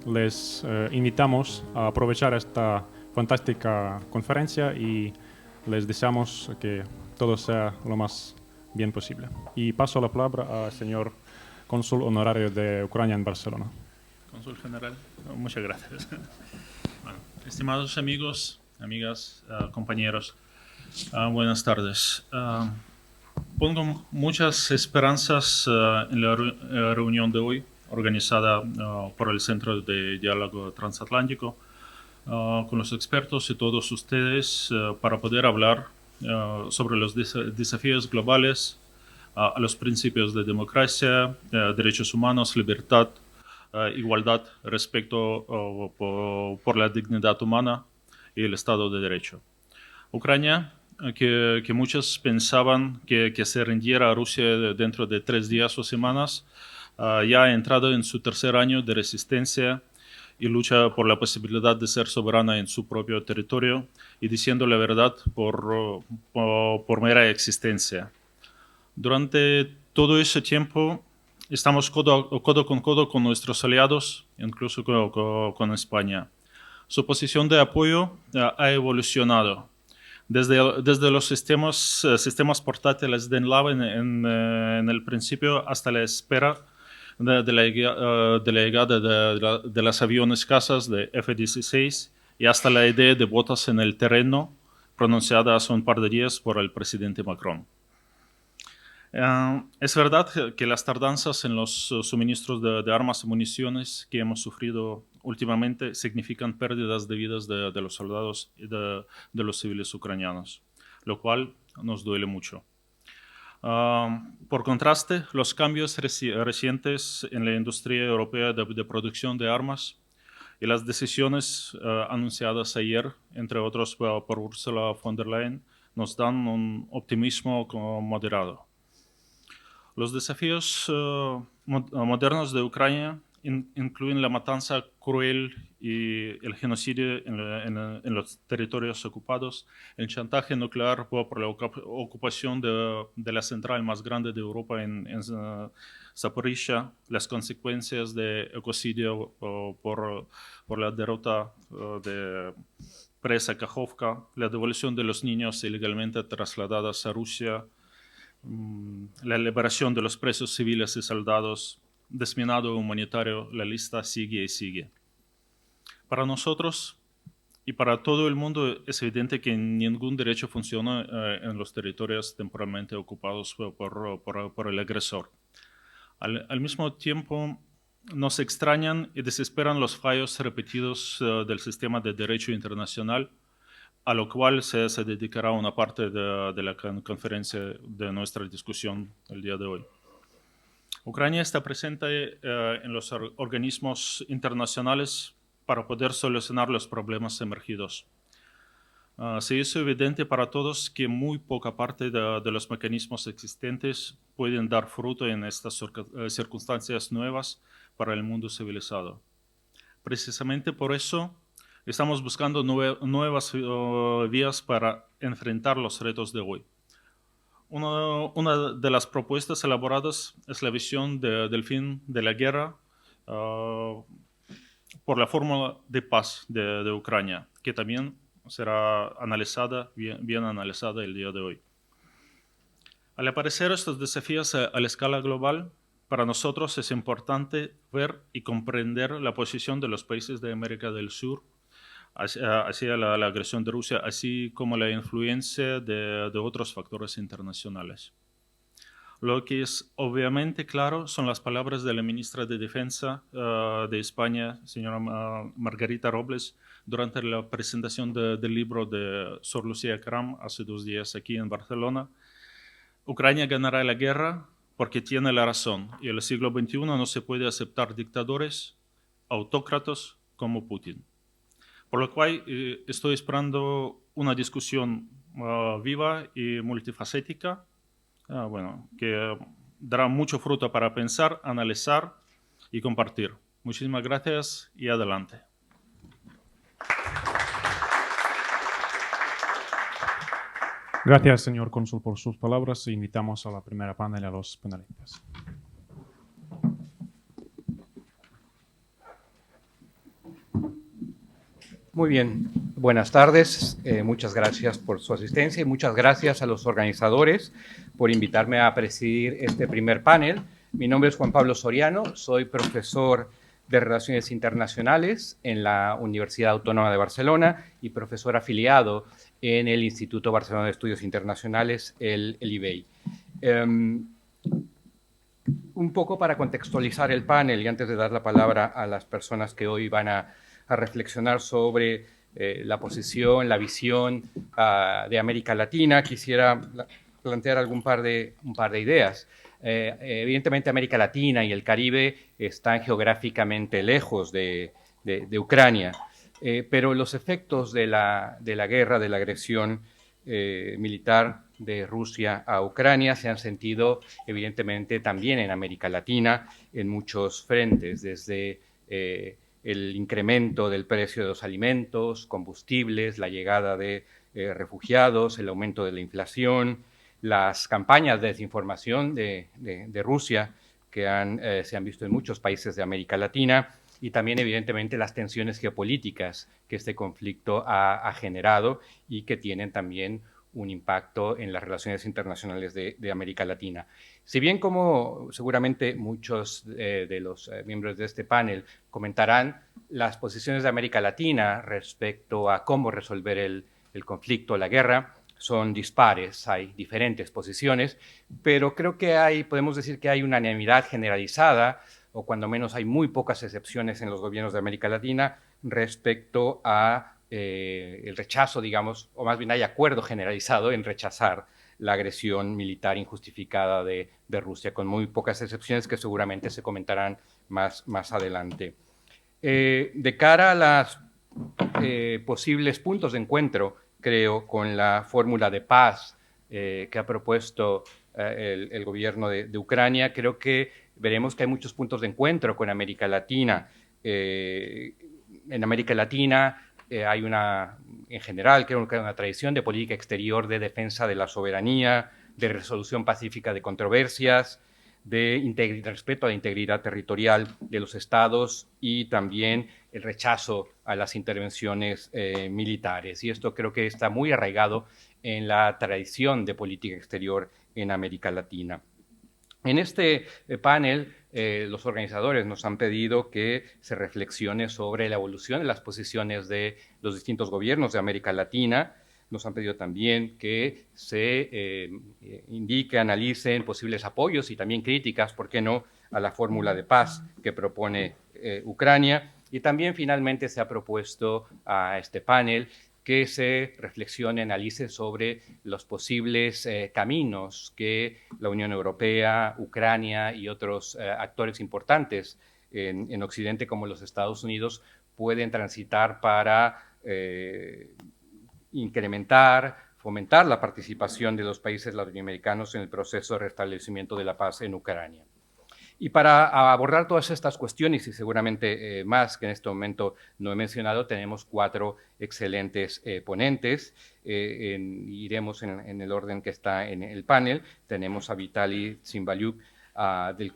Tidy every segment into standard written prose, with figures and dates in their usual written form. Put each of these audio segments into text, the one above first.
les invitamos a aprovechar esta fantástica conferencia y les deseamos que todo sea lo más bien posible. Y paso la palabra al señor cónsul honorario de Ucrania en Barcelona. Cónsul general, muchas gracias. Bueno, estimados amigos, amigas, compañeros, buenas tardes. Pongo muchas esperanzas en la reunión de hoy, organizada por el Centro de Diálogo Transatlántico, con los expertos y todos ustedes para poder hablar sobre los desafíos globales, a los principios de democracia, derechos humanos, libertad, igualdad, respeto por la dignidad humana y el Estado de Derecho. Ucrania, que muchos pensaban que se rindiera a Rusia dentro de 3 días o semanas, ya ha entrado en su tercer año de resistencia y lucha por la posibilidad de ser soberana en su propio territorio y diciendo la verdad por mera existencia. Durante todo ese tiempo estamos codo con codo con nuestros aliados, incluso con España. Su posición de apoyo ha evolucionado. Desde los sistemas portátiles de enlave en el principio hasta la espera de la llegada de los aviones cazas de F-16 y hasta la idea de botas en el terreno pronunciada hace un par de días por el presidente Macron. Es verdad que las tardanzas en los suministros de armas y municiones que hemos sufrido últimamente significan pérdidas de vidas de los soldados y de los civiles ucranianos, lo cual nos duele mucho. Por contraste, los cambios recientes en la industria europea de producción de armas y las decisiones anunciadas ayer, entre otros por Ursula von der Leyen, nos dan un optimismo moderado. Los desafíos modernos de Ucrania incluyen la matanza cruel y el genocidio en los territorios ocupados, el chantaje nuclear por la ocupación de la central más grande de Europa en Zaporizhia, las consecuencias de ecocidio por la derrota de presa Kakhovka, la devolución de los niños ilegalmente trasladados a Rusia, la liberación de los presos civiles y soldados, desminado humanitario, la lista sigue y sigue. Para nosotros y para todo el mundo es evidente que ningún derecho funciona en los territorios temporalmente ocupados por el agresor. Al mismo tiempo, nos extrañan y desesperan los fallos repetidos del sistema de derecho internacional, a lo cual se dedicará una parte de la conferencia de nuestra discusión el día de hoy. Ucrania está presente en los organismos internacionales para poder solucionar los problemas emergidos. Se hizo evidente para todos que muy poca parte de los mecanismos existentes pueden dar fruto en estas circunstancias nuevas para el mundo civilizado. Precisamente por eso, estamos buscando nuevas vías para enfrentar los retos de hoy. Una de las propuestas elaboradas es la visión del fin de la guerra por la fórmula de paz de Ucrania, que también será analizada, bien analizada el día de hoy. Al aparecer estos desafíos a la escala global, para nosotros es importante ver y comprender la posición de los países de América del Sur hacia la agresión de Rusia, así como la influencia de otros factores internacionales. Lo que es obviamente claro son las palabras de la ministra de Defensa de España, señora Margarita Robles, durante la presentación del libro de Sor Lucía Cram hace 2 días aquí en Barcelona. Ucrania ganará la guerra porque tiene la razón, y en el siglo XXI no se puede aceptar dictadores, autócratas como Putin. Por lo cual estoy esperando una discusión viva y multifacética, que dará mucho fruto para pensar, analizar y compartir. Muchísimas gracias y adelante. Gracias, señor cónsul, por sus palabras. Invitamos a la primera panel a los panelistas. Muy bien, buenas tardes. Muchas gracias por su asistencia y muchas gracias a los organizadores por invitarme a presidir este primer panel. Mi nombre es Juan Pablo Soriano, soy profesor de Relaciones Internacionales en la Universidad Autónoma de Barcelona y profesor afiliado en el Instituto Barcelona de Estudios Internacionales, el IBEI. Un poco para contextualizar el panel y antes de dar la palabra a las personas que hoy van a reflexionar sobre la posición, la visión de América Latina, quisiera plantear un par de ideas. Evidentemente América Latina y el Caribe están geográficamente lejos de Ucrania, pero los efectos de la guerra, de la agresión militar de Rusia a Ucrania se han sentido evidentemente también en América Latina en muchos frentes, desde el incremento del precio de los alimentos, combustibles, la llegada de refugiados, el aumento de la inflación, las campañas de desinformación de Rusia que se han visto en muchos países de América Latina y también evidentemente las tensiones geopolíticas que este conflicto ha generado y que tienen también un impacto en las relaciones internacionales de América Latina. Si bien, como seguramente muchos de los miembros de este panel comentarán, las posiciones de América Latina respecto a cómo resolver el conflicto, la guerra, son dispares, hay diferentes posiciones, pero creo que podemos decir que hay unanimidad generalizada, o cuando menos hay muy pocas excepciones en los gobiernos de América Latina respecto a el rechazo, digamos, o más bien hay acuerdo generalizado en rechazar la agresión militar injustificada de Rusia, con muy pocas excepciones que seguramente se comentarán más adelante. De cara a los posibles puntos de encuentro, creo, con la fórmula de paz que ha propuesto el gobierno de Ucrania, creo que veremos que hay muchos puntos de encuentro con América Latina. En América Latina hay en general, creo que hay una tradición de política exterior de defensa de la soberanía, de resolución pacífica de controversias, de respeto a la integridad territorial de los estados y también el rechazo a las intervenciones militares. Y esto creo que está muy arraigado en la tradición de política exterior en América Latina. En este panel, los organizadores nos han pedido que se reflexione sobre la evolución de las posiciones de los distintos gobiernos de América Latina. Nos han pedido también que se indique, analicen posibles apoyos y también críticas, ¿por qué no?, a la fórmula de paz que propone Ucrania. Y también finalmente se ha propuesto a este panel que se reflexione, analice sobre los posibles caminos que la Unión Europea, Ucrania y otros actores importantes en Occidente como los Estados Unidos pueden transitar para incrementar, fomentar la participación de los países latinoamericanos en el proceso de restablecimiento de la paz en Ucrania. Y para abordar todas estas cuestiones y seguramente más que en este momento no he mencionado, tenemos 4 excelentes ponentes. Iremos en el orden que está en el panel. Tenemos a Vitaly Tsymbaliuk del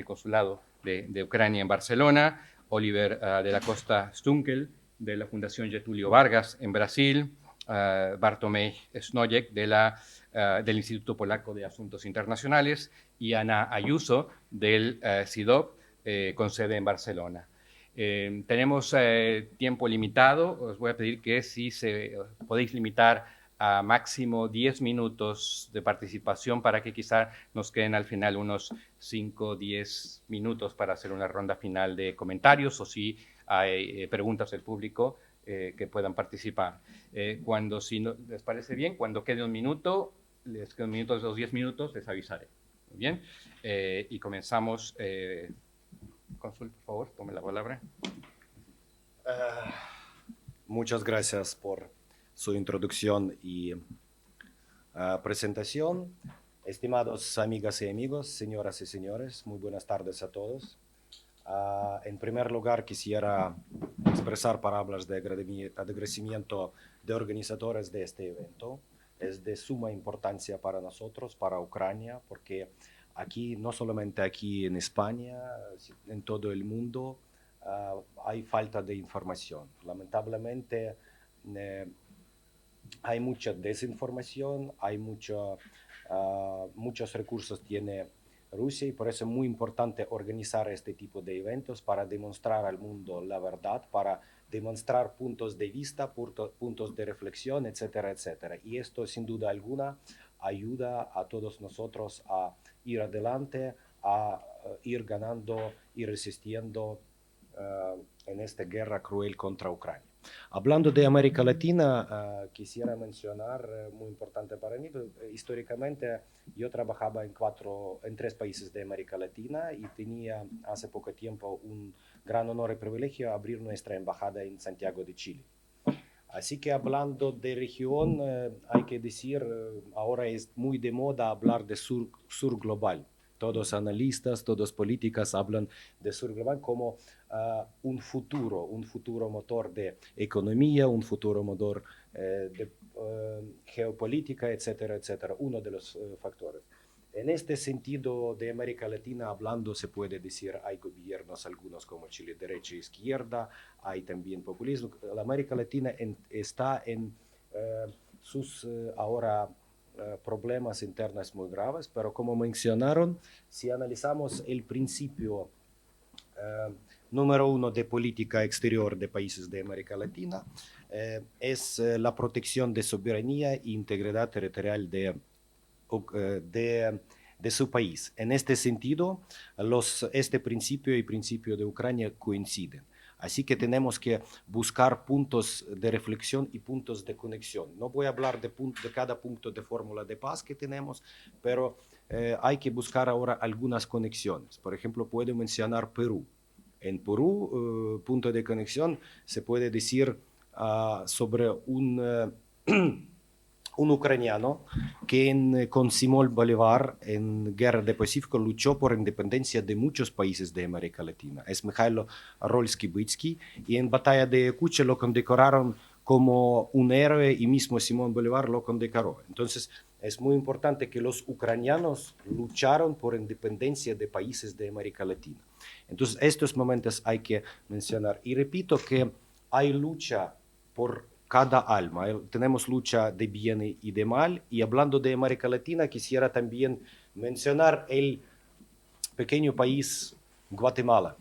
Consulado de Ucrania en Barcelona, Oliver de la Costa Stunkel de la Fundación Getulio Vargas en Brasil, Bartomiej Snojek del Instituto Polaco de Asuntos Internacionales y Ana Ayuso del CIDOB con sede en Barcelona. Tenemos tiempo limitado, os voy a pedir que si podéis limitar a máximo 10 minutos de participación para que quizá nos queden al final unos 5 o 10 minutos para hacer una ronda final de comentarios o si hay preguntas del público que puedan participar. Si no, les parece bien, cuando quede un minuto, les quedan minutos de los 10 minutos, les avisaré. Muy bien, y comenzamos. Cónsul, por favor, tome la palabra. Muchas gracias por su introducción y presentación. Estimados amigas y amigos, señoras y señores, muy buenas tardes a todos. En primer lugar, quisiera expresar palabras de agradecimiento de organizadores de este evento. Es de suma importancia para nosotros, para Ucrania, porque aquí, no solamente aquí en España, en todo el mundo, hay falta de información. Lamentablemente hay mucha desinformación, hay muchos recursos tiene Rusia y por eso es muy importante organizar este tipo de eventos para demostrar al mundo la verdad, para demostrar puntos de vista, puntos de reflexión, etcétera, etcétera. Y esto sin duda alguna ayuda a todos nosotros a ir adelante, a ir ganando y resistiendo en esta guerra cruel contra Ucrania. Hablando de América Latina, quisiera mencionar, muy importante para mí, históricamente yo trabajaba en 3 países de América Latina y tenía hace poco tiempo un gran honor y privilegio abrir nuestra embajada en Santiago de Chile. Así que hablando de región, hay que decir, ahora es muy de moda hablar de sur global. Todos analistas, todos políticos hablan de sur global como un futuro motor de economía, un futuro motor de geopolítica, etcétera, etcétera, uno de los factores. En este sentido de América Latina hablando se puede decir hay gobiernos algunos como Chile derecha e izquierda, hay también populismo. La América Latina está en sus ahora problemas internos muy graves, pero como mencionaron, si analizamos el principio número 1 de política exterior de países de América Latina, es la protección de soberanía e integridad territorial de su país. En este sentido, este principio y principio de Ucrania coinciden. Así que tenemos que buscar puntos de reflexión y puntos de conexión. No voy a hablar de cada punto de fórmula de paz que tenemos, pero hay que buscar ahora algunas conexiones. Por ejemplo, puedo mencionar Perú. En Perú, punto de conexión, se puede decir sobre un ucraniano que con Simón Bolívar en Guerra del Pacífico luchó por independencia de muchos países de América Latina. Es Mikhailo Rolski-Bitsky y en Batalla de Ayacucho lo condecoraron como un héroe y mismo Simón Bolívar lo condecoró. Entonces es muy importante que los ucranianos lucharon por independencia de países de América Latina. Entonces estos momentos hay que mencionar. Y repito que hay lucha por cada alma. Tenemos lucha de bien y de mal. Y hablando de América Latina, quisiera también mencionar el pequeño país Guatemala.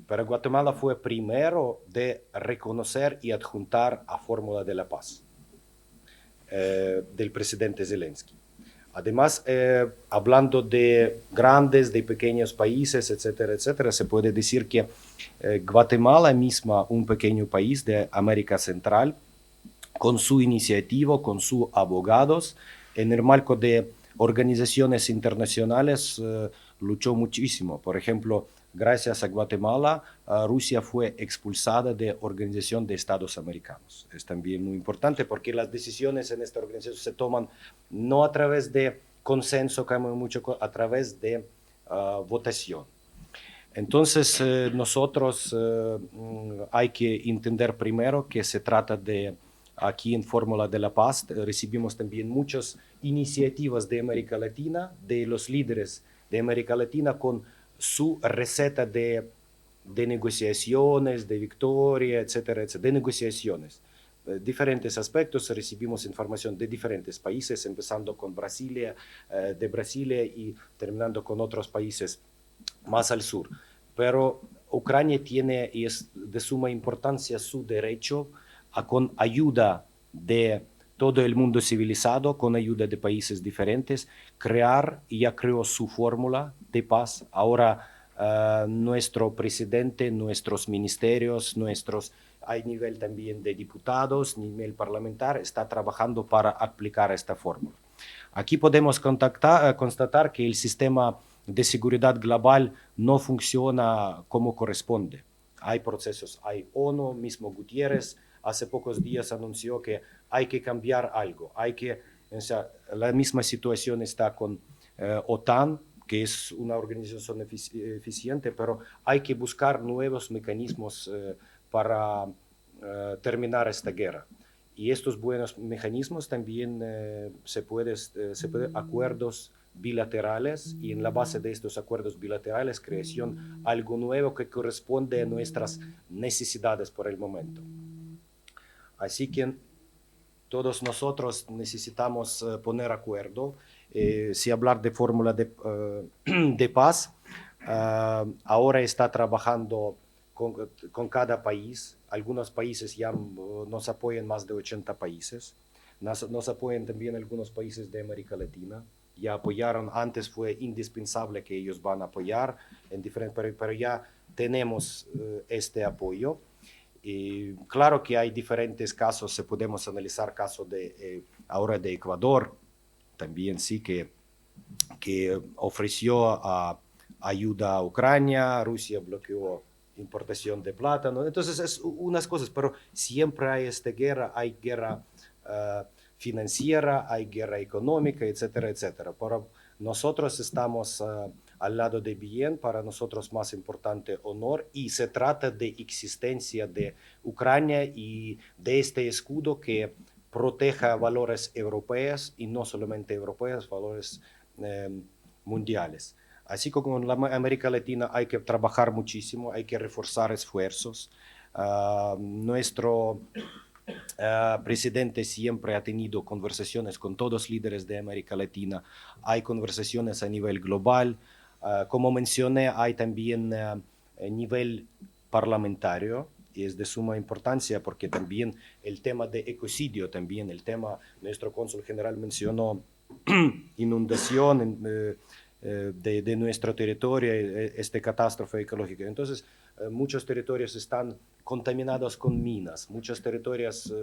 Pero Guatemala fue primero de reconocer y adjuntar a Fórmula de la Paz del presidente Zelensky. Además, hablando de grandes, de pequeños países, etcétera, etcétera, se puede decir que Guatemala misma, un pequeño país de América Central, con su iniciativa, con sus abogados, en el marco de organizaciones internacionales, luchó muchísimo. Por ejemplo, gracias a Guatemala, Rusia fue expulsada de Organización de Estados Americanos. Es también muy importante porque las decisiones en esta organización se toman no a través de consenso, como mucho, a través de votación. Entonces, nosotros hay que entender primero que se trata de, aquí en Fórmula de la Paz, recibimos también muchas iniciativas de América Latina, de los líderes de América Latina con su receta de negociaciones, de victoria, etcétera, etcétera, de negociaciones. Diferentes aspectos, recibimos información de diferentes países, empezando con Brasilia, de Brasilia y terminando con otros países más al sur. Pero Ucrania tiene, y es de suma importancia, su derecho a, con ayuda de todo el mundo civilizado, con ayuda de países diferentes, crear, y ya creó su fórmula de paz. Ahora nuestro presidente, nuestros ministerios, hay nivel también de diputados, nivel parlamentar, está trabajando para aplicar esta fórmula. Aquí podemos constatar que el sistema de seguridad global no funciona como corresponde. Hay procesos, hay ONU, mismo Gutiérrez, hace pocos días anunció que hay que cambiar algo, la misma situación está con OTAN, que es una organización eficiente, pero hay que buscar nuevos mecanismos para terminar esta guerra. Y estos buenos mecanismos también se pueden acuerdos bilaterales y en la base de estos acuerdos bilaterales creación algo nuevo que corresponde a nuestras necesidades por el momento. Así que todos nosotros necesitamos poner acuerdo. Si hablar de fórmula de paz, ahora está trabajando con cada país. Algunos países ya nos apoyan, más de 80 países. Nos apoyan también algunos países de América Latina. Ya apoyaron, antes fue indispensable que ellos van a apoyar, pero ya tenemos este apoyo. Y claro que hay diferentes casos, podemos analizar casos ahora de Ecuador, también sí que ofreció ayuda a Ucrania, Rusia bloqueó importación de plátano, entonces es unas cosas, pero siempre hay esta guerra, hay guerra financiera, hay guerra económica, etcétera, etcétera. Pero nosotros estamos al lado de bien, para nosotros más importante honor, y se trata de existencia de Ucrania y de este escudo que proteja valores europeos y no solamente europeos, valores mundiales. Así como en la América Latina hay que trabajar muchísimo, hay que reforzar esfuerzos. Nuestro presidente siempre ha tenido conversaciones con todos los líderes de América Latina. Hay conversaciones a nivel global. Como mencioné, hay también a nivel parlamentario, y es de suma importancia porque también el tema de ecocidio, también el tema, nuestro cónsul general mencionó inundación de nuestro territorio, catástrofe ecológica. Entonces, muchos territorios están contaminados con minas, muchos territorios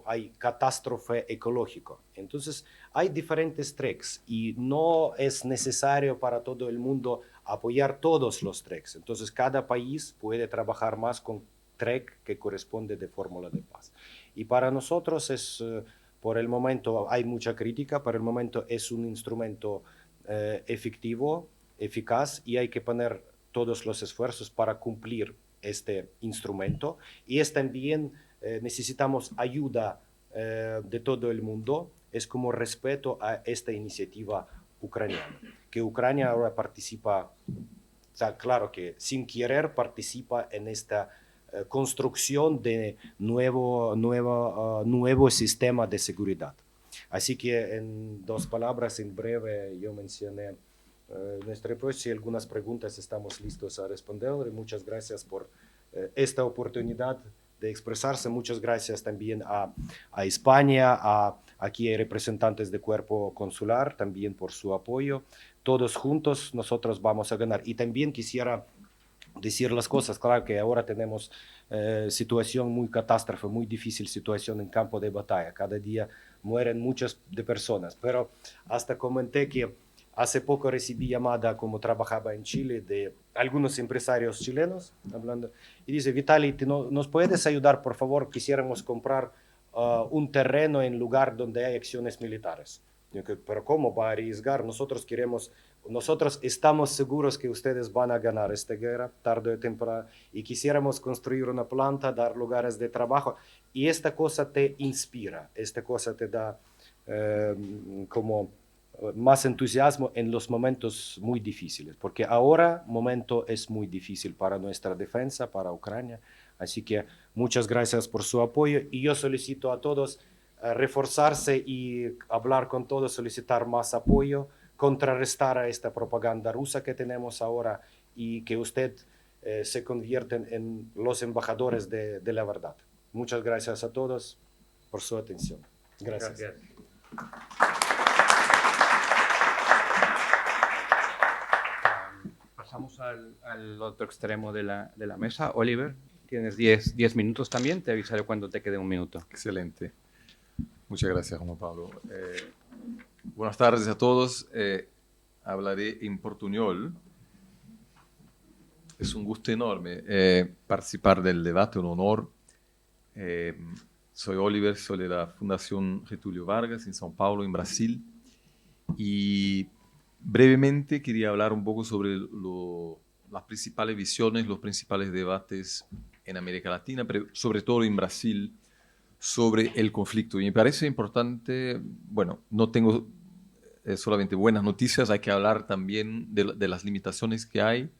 hay catástrofe ecológica. Entonces, hay diferentes tracks y no es necesario para todo el mundo apoyar todos los tracks. Entonces, cada país puede trabajar más con track que corresponde de fórmula de paz. Y para nosotros es, por el momento, hay mucha crítica, pero el momento es un instrumento efectivo, eficaz, y hay que poner todos los esfuerzos para cumplir este instrumento. Y es también, necesitamos ayuda de todo el mundo, es como respeto a esta iniciativa ucraniana, que Ucrania ahora participa, o sea, claro que sin querer participa en esta construcción de nuevo sistema de seguridad. Así que en dos palabras, en breve, yo mencioné nuestra propuesta y algunas preguntas estamos listos a responder. Muchas gracias por esta oportunidad de expresarse. Muchas gracias también a España, aquí hay representantes de cuerpo consular también por su apoyo. Todos juntos nosotros vamos a ganar. Y también quisiera decir las cosas, claro que ahora tenemos situación muy catástrofe, muy difícil situación en campo de batalla. Cada día mueren muchas de personas, pero hasta comenté que hace poco recibí llamada, como trabajaba en Chile, de algunos empresarios chilenos hablando, y dice: Vitaly, ¿nos puedes ayudar, por favor? Quisiéramos comprar un terreno en lugar donde hay acciones militares. Yo, pero ¿cómo va a arriesgar? Nosotros estamos seguros que ustedes van a ganar esta guerra tarde o temprano, y quisiéramos construir una planta, dar lugares de trabajo, y esta cosa te inspira, esta cosa te da como más entusiasmo en los momentos muy difíciles, porque ahora momento es muy difícil para nuestra defensa, para Ucrania. Así que muchas gracias por su apoyo, y yo solicito a todos reforzarse y hablar con todos, solicitar más apoyo, contrarrestar a esta propaganda rusa que tenemos ahora, y que usted se convierten en los embajadores de la verdad. Muchas gracias a todos por su atención. Gracias. Pasamos al otro extremo de la mesa. Oliver, tienes 10 minutos también. Te avisaré cuando te quede un minuto. Excelente. Muchas gracias, Juan Pablo. Buenas tardes a todos. Hablaré en portuñol. Es un gusto enorme participar del debate, un honor. Soy Oliver, soy de la Fundación Getúlio Vargas en São Paulo, en Brasil. Y brevemente quería hablar un poco sobre las principales visiones, los principales debates en América Latina, pero sobre todo en Brasil, sobre el conflicto. Y me parece importante, bueno, no tengo solamente buenas noticias, hay que hablar también de las limitaciones que hay,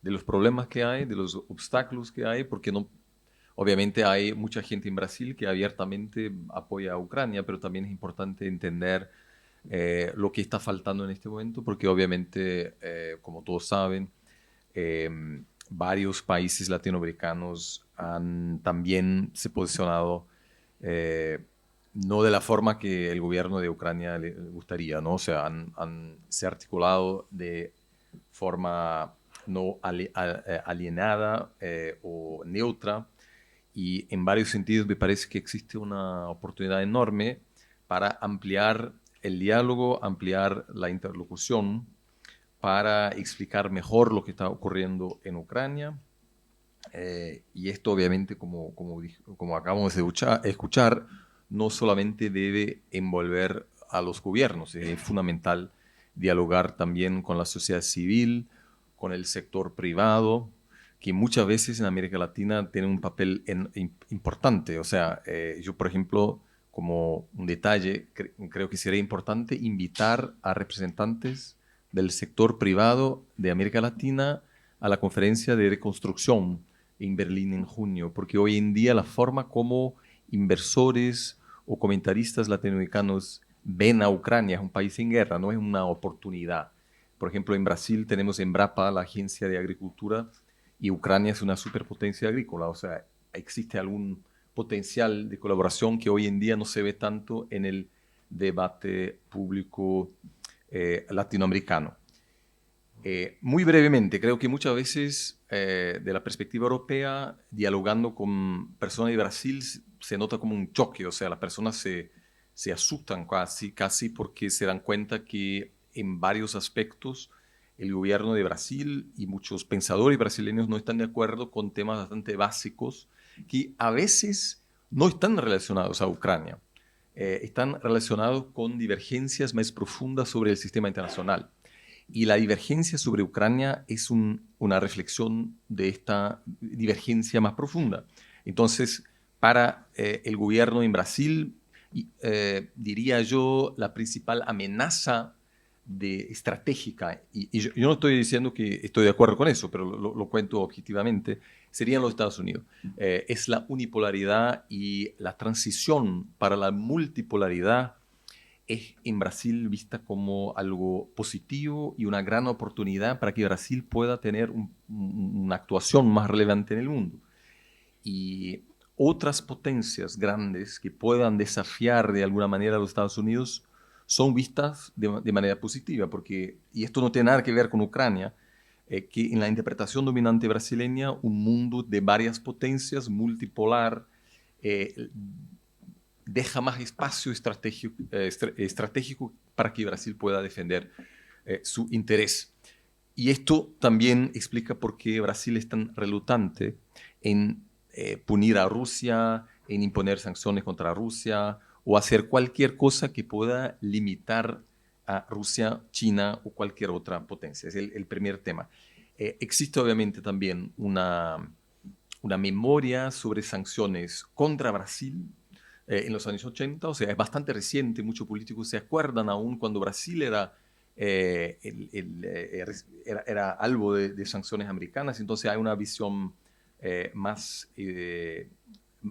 de los problemas que hay, de los obstáculos que hay, porque no, obviamente hay mucha gente en Brasil que abiertamente apoya a Ucrania, pero también es importante entender lo que está faltando en este momento, porque obviamente, como todos saben, varios países latinoamericanos han también se posicionado no de la forma que el gobierno de Ucrania le gustaría, ¿no? O sea, se ha articulado de forma no alienada o neutra, y en varios sentidos me parece que existe una oportunidad enorme para ampliar el diálogo, ampliar la interlocución, para explicar mejor lo que está ocurriendo en Ucrania. Y esto obviamente, como acabamos de escuchar, no solamente debe envolver a los gobiernos, es fundamental dialogar también con la sociedad civil, con el sector privado, que muchas veces en América Latina tiene un papel importante. O sea, yo, por ejemplo, como un detalle, creo que sería importante invitar a representantes del sector privado de América Latina a la conferencia de reconstrucción en Berlín en junio, porque hoy en día la forma como inversores o comentaristas latinoamericanos ven a Ucrania es un país en guerra, no es una oportunidad. Por ejemplo, en Brasil tenemos Embrapa, la agencia de agricultura, y Ucrania es una superpotencia agrícola, o sea, existe algún potencial de colaboración que hoy en día no se ve tanto en el debate público latinoamericano. Muy brevemente, creo que muchas veces de la perspectiva europea, dialogando con personas de Brasil, se nota como un choque, o sea, las personas se asustan casi porque se dan cuenta que en varios aspectos el gobierno de Brasil y muchos pensadores brasileños no están de acuerdo con temas bastante básicos que a veces no están relacionados a Ucrania, están relacionados con divergencias más profundas sobre el sistema internacional. Y la divergencia sobre Ucrania es una reflexión de esta divergencia más profunda. Entonces, para el gobierno en Brasil, diría yo, la principal amenaza estratégica, y yo no estoy diciendo que estoy de acuerdo con eso, pero lo cuento objetivamente, serían los Estados Unidos. Es la unipolaridad, y la transición para la multipolaridad es en Brasil vista como algo positivo y una gran oportunidad para que Brasil pueda tener una actuación más relevante en el mundo. Y otras potencias grandes que puedan desafiar de alguna manera a los Estados Unidos son vistas de manera positiva, porque, y esto no tiene nada que ver con Ucrania, que en la interpretación dominante brasileña, un mundo de varias potencias, multipolar, deja más espacio estratégico para que Brasil pueda defender su interés. Y esto también explica por qué Brasil es tan relutante en punir a Rusia, en imponer sanciones contra Rusia o hacer cualquier cosa que pueda limitar a Rusia, China o cualquier otra potencia. Es el primer tema. Existe obviamente también una memoria sobre sanciones contra Brasil en los años 80, o sea, es bastante reciente, muchos políticos se acuerdan aún cuando Brasil era algo de sanciones americanas, entonces hay una visión más,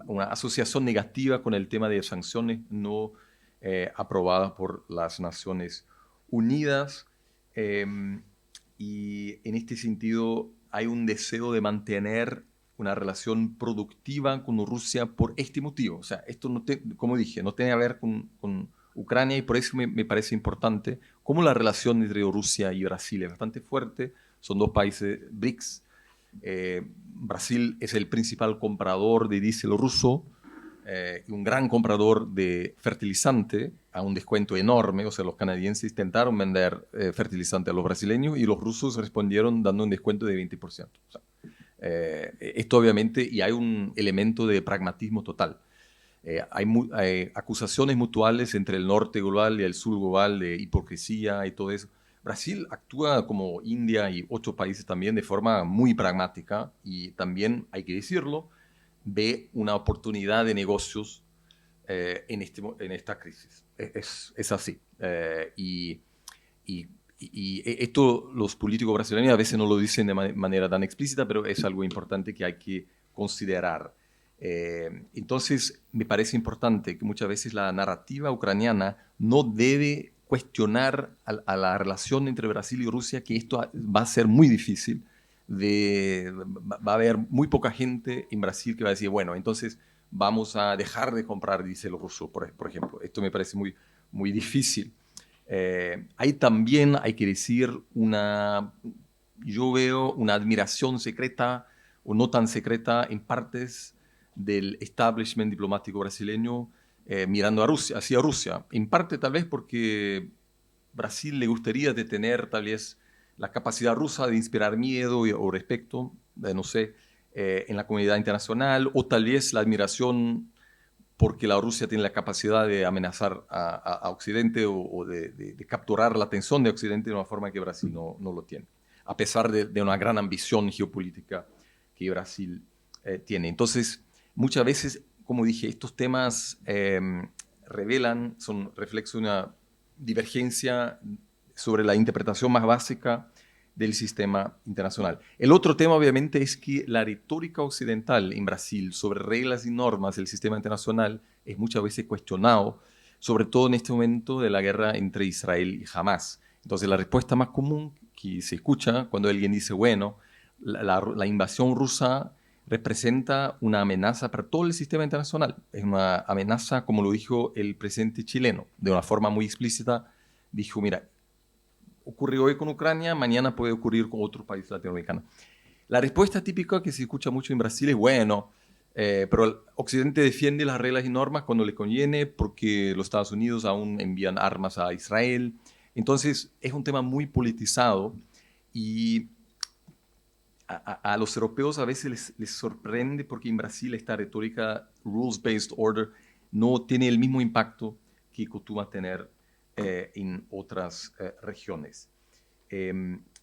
una asociación negativa con el tema de sanciones no aprobadas por las Naciones Unidas, y en este sentido hay un deseo de mantener una relación productiva con Rusia por este motivo. O sea, esto, como dije, no tiene que ver con Ucrania, y por eso me parece importante cómo la relación entre Rusia y Brasil es bastante fuerte. Son dos países BRICS. Brasil es el principal comprador de diésel ruso, un gran comprador de fertilizante a un descuento enorme. O sea, los canadienses intentaron vender fertilizante a los brasileños y los rusos respondieron dando un descuento de 20%. O sea, esto obviamente, y hay un elemento de pragmatismo total. Hay acusaciones mutuales entre el norte global y el sur global de hipocresía y todo eso. Brasil actúa como India y otros países también de forma muy pragmática, y también, hay que decirlo, ve una oportunidad de negocios en esta crisis. Es así. Y esto los políticos brasileños a veces no lo dicen de manera tan explícita, pero es algo importante que hay que considerar. Entonces, me parece importante que muchas veces la narrativa ucraniana no debe cuestionar a la relación entre Brasil y Rusia, que esto va a ser muy difícil. Va a haber muy poca gente en Brasil que va a decir, bueno, entonces vamos a dejar de comprar diésel ruso, por ejemplo. Esto me parece muy, muy difícil. Hay también, hay que decir, yo veo una admiración secreta o no tan secreta en partes del establishment diplomático brasileño mirando a Rusia, hacia Rusia. En parte tal vez porque Brasil le gustaría de tener tal vez la capacidad rusa de inspirar miedo o respeto, no sé, en la comunidad internacional, o tal vez la admiración porque la Rusia tiene la capacidad de amenazar a Occidente o de capturar la atención de Occidente de una forma que Brasil no lo tiene, a pesar de una gran ambición geopolítica que Brasil tiene. Entonces, muchas veces, como dije, estos temas son reflexo de una divergencia sobre la interpretación más básica del sistema internacional. El otro tema, obviamente, es que la retórica occidental en Brasil sobre reglas y normas del sistema internacional es muchas veces cuestionado, sobre todo en este momento de la guerra entre Israel y Hamas. Entonces, la respuesta más común que se escucha cuando alguien dice, bueno, la invasión rusa representa una amenaza para todo el sistema internacional. Es una amenaza, como lo dijo el presidente chileno, de una forma muy explícita. Dijo, mira, ocurre hoy con Ucrania, mañana puede ocurrir con otro país latinoamericano. La respuesta típica que se escucha mucho en Brasil es, bueno, pero el Occidente defiende las reglas y normas cuando le conviene porque los Estados Unidos aún envían armas a Israel. Entonces, es un tema muy politizado y a los europeos a veces les sorprende porque en Brasil esta retórica rules-based order no tiene el mismo impacto que acostumbra tener en otras regiones.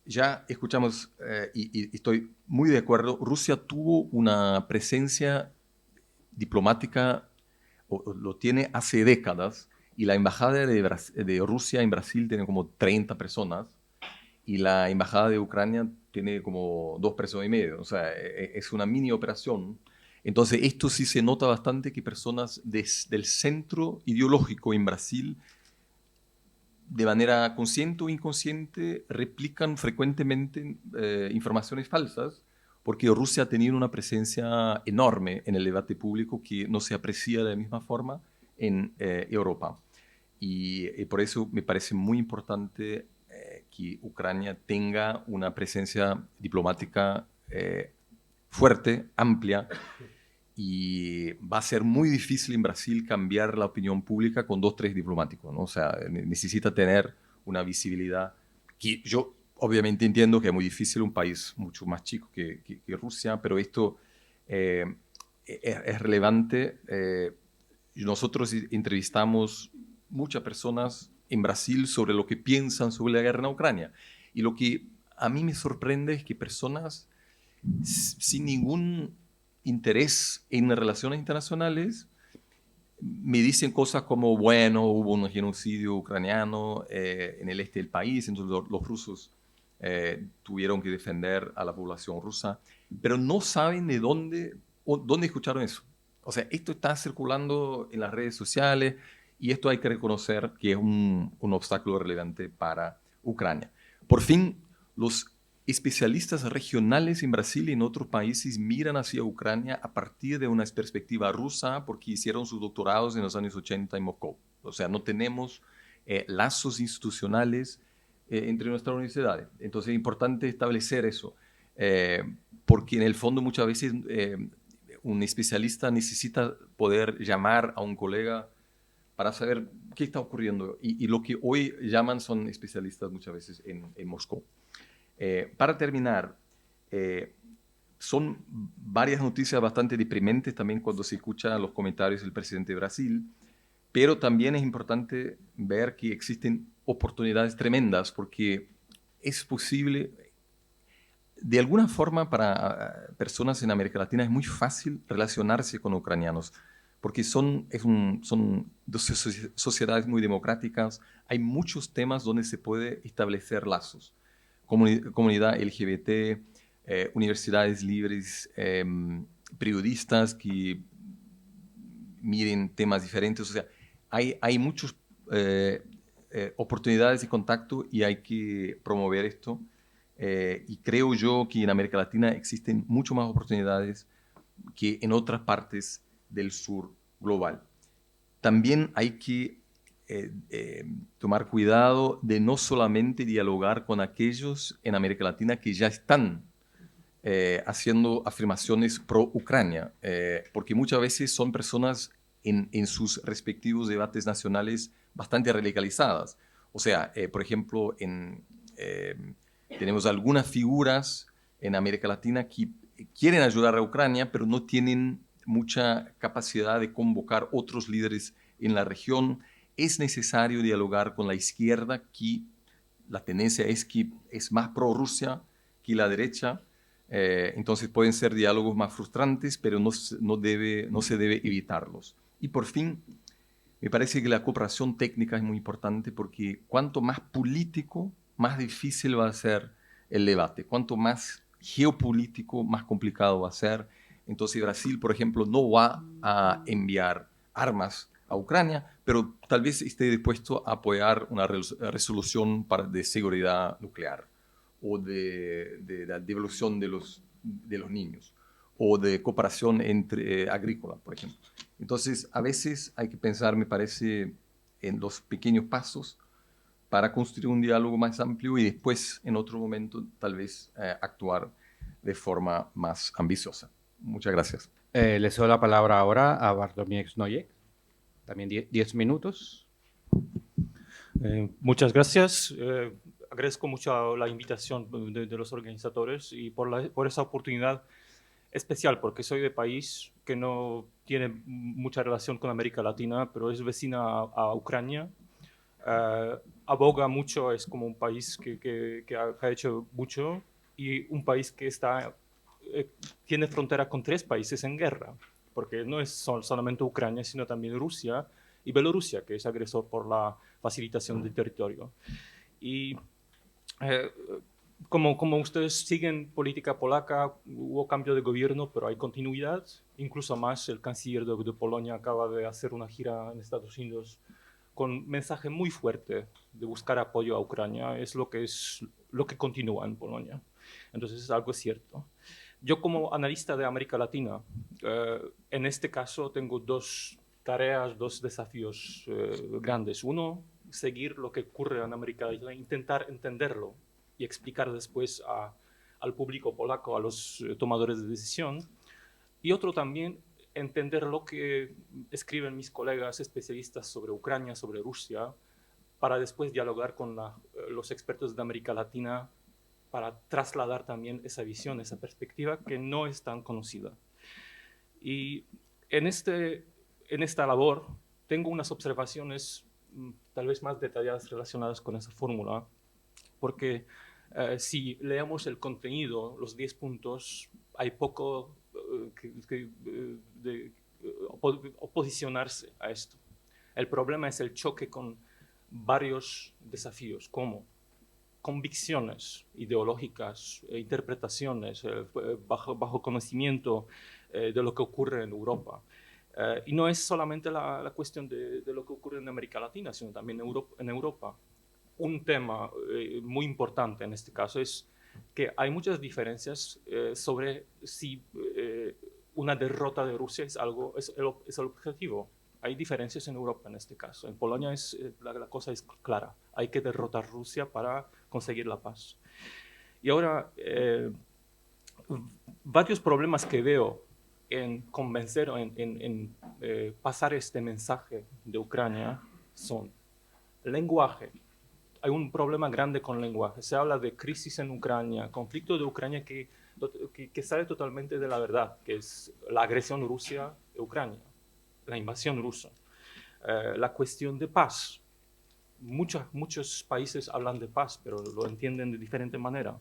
Ya escuchamos, y estoy muy de acuerdo, Rusia tuvo una presencia diplomática, o lo tiene hace décadas, y la embajada de Rusia en Brasil tiene como 30 personas, y la embajada de Ucrania tiene como 2 personas y medio, o sea, es una mini operación. Entonces, esto sí se nota bastante que personas del centro ideológico en Brasil, de manera consciente o inconsciente, replican frecuentemente informaciones falsas, porque Rusia ha tenido una presencia enorme en el debate público que no se aprecia de la misma forma en Europa. Y por eso me parece muy importante que Ucrania tenga una presencia diplomática fuerte, amplia, y va a ser muy difícil en Brasil cambiar la opinión pública con 2, 3 diplomáticos, ¿no? O sea, necesita tener una visibilidad que yo obviamente entiendo que es muy difícil, un país mucho más chico que Rusia, pero esto es relevante. Nosotros entrevistamos muchas personas en Brasil sobre lo que piensan sobre la guerra en Ucrania. Y lo que a mí me sorprende es que personas sin ningún interés en relaciones internacionales me dicen cosas como, bueno, hubo un genocidio ucraniano en el este del país, entonces los rusos tuvieron que defender a la población rusa, pero no saben de dónde escucharon eso. O sea, esto está circulando en las redes sociales y esto hay que reconocer que es un obstáculo relevante para Ucrania. Por fin, los especialistas regionales en Brasil y en otros países miran hacia Ucrania a partir de una perspectiva rusa porque hicieron sus doctorados en los años 80 en Moscú. O sea, no tenemos lazos institucionales entre nuestras universidades. Entonces es importante establecer eso, porque en el fondo muchas veces un especialista necesita poder llamar a un colega para saber qué está ocurriendo. Y lo que hoy llaman son especialistas muchas veces en Moscú. Para terminar, son varias noticias bastante deprimentes también cuando se escuchan los comentarios del presidente de Brasil, pero también es importante ver que existen oportunidades tremendas porque es posible, de alguna forma para personas en América Latina es muy fácil relacionarse con ucranianos porque son dos sociedades muy democráticas, hay muchos temas donde se puede establecer lazos. Comunidad LGBT, universidades libres, periodistas que miren temas diferentes, o sea, hay muchas oportunidades de contacto y hay que promover esto. Y creo yo que en América Latina existen muchas más oportunidades que en otras partes del sur global. También hay que tomar cuidado de no solamente dialogar con aquellos en América Latina que ya están haciendo afirmaciones pro-Ucrania, porque muchas veces son personas en sus respectivos debates nacionales bastante radicalizadas. O sea, por ejemplo, tenemos algunas figuras en América Latina que quieren ayudar a Ucrania, pero no tienen mucha capacidad de convocar otros líderes en la región. Es necesario dialogar con la izquierda, que la tendencia es que es más pro-Rusia que la derecha. Entonces pueden ser diálogos más frustrantes, pero no se debe evitarlos. Y por fin, me parece que la cooperación técnica es muy importante porque cuanto más político, más difícil va a ser el debate. Cuanto más geopolítico, más complicado va a ser. Entonces Brasil, por ejemplo, no va a enviar armas a Ucrania, pero tal vez esté dispuesto a apoyar una resolución de seguridad nuclear o de la devolución de los niños o de cooperación agrícola, por ejemplo. Entonces, a veces hay que pensar, me parece, en los pequeños pasos para construir un diálogo más amplio y después, en otro momento, tal vez actuar de forma más ambiciosa. Muchas gracias. Le cedo la palabra ahora a Bartłomiej Znojek, también 10 minutos. Muchas gracias. Agradezco mucho la invitación de los organizadores y por esa oportunidad especial, porque soy de país que no tiene mucha relación con América Latina, pero es vecina a Ucrania. Aboga mucho, es como un país que ha hecho mucho y un país que tiene frontera con 3 países en guerra, porque no es solamente Ucrania, sino también Rusia y Bielorrusia, que es agresor por la facilitación del territorio. Y como ustedes siguen política polaca, hubo cambio de gobierno, pero hay continuidad. Incluso más, el canciller de Polonia acaba de hacer una gira en Estados Unidos con mensaje muy fuerte de buscar apoyo a Ucrania. Es lo que continúa en Polonia. Entonces es algo cierto. Yo como analista de América Latina, en este caso tengo 2 tareas, 2 desafíos grandes. Uno, seguir lo que ocurre en América Latina, intentar entenderlo y explicar después al público polaco, a los tomadores de decisión. Y otro también, entender lo que escriben mis colegas especialistas sobre Ucrania, sobre Rusia, para después dialogar con los expertos de América Latina para trasladar también esa visión, esa perspectiva que no es tan conocida. Y en esta labor tengo unas observaciones tal vez más detalladas relacionadas con esa fórmula, porque si leemos el contenido, los 10 puntos, hay poco de oposicionarse a esto. El problema es el choque con varios desafíos, como convicciones ideológicas, interpretaciones, bajo conocimiento de lo que ocurre en Europa. Y no es solamente la cuestión de lo que ocurre en América Latina, sino también en Europa. Un tema muy importante en este caso es que hay muchas diferencias sobre si una derrota de Rusia es el objetivo. Hay diferencias en Europa en este caso. En Polonia la cosa es clara. Hay que derrotar a Rusia para conseguir la paz. Y ahora, varios problemas que veo en convencer o en pasar este mensaje de Ucrania son lenguaje. Hay un problema grande con el lenguaje. Se habla de crisis en Ucrania, conflicto de Ucrania que sale totalmente de la verdad, que es la agresión Rusia de Ucrania, la invasión rusa. La cuestión de paz. Muchos países hablan de paz, pero lo entienden de diferente manera.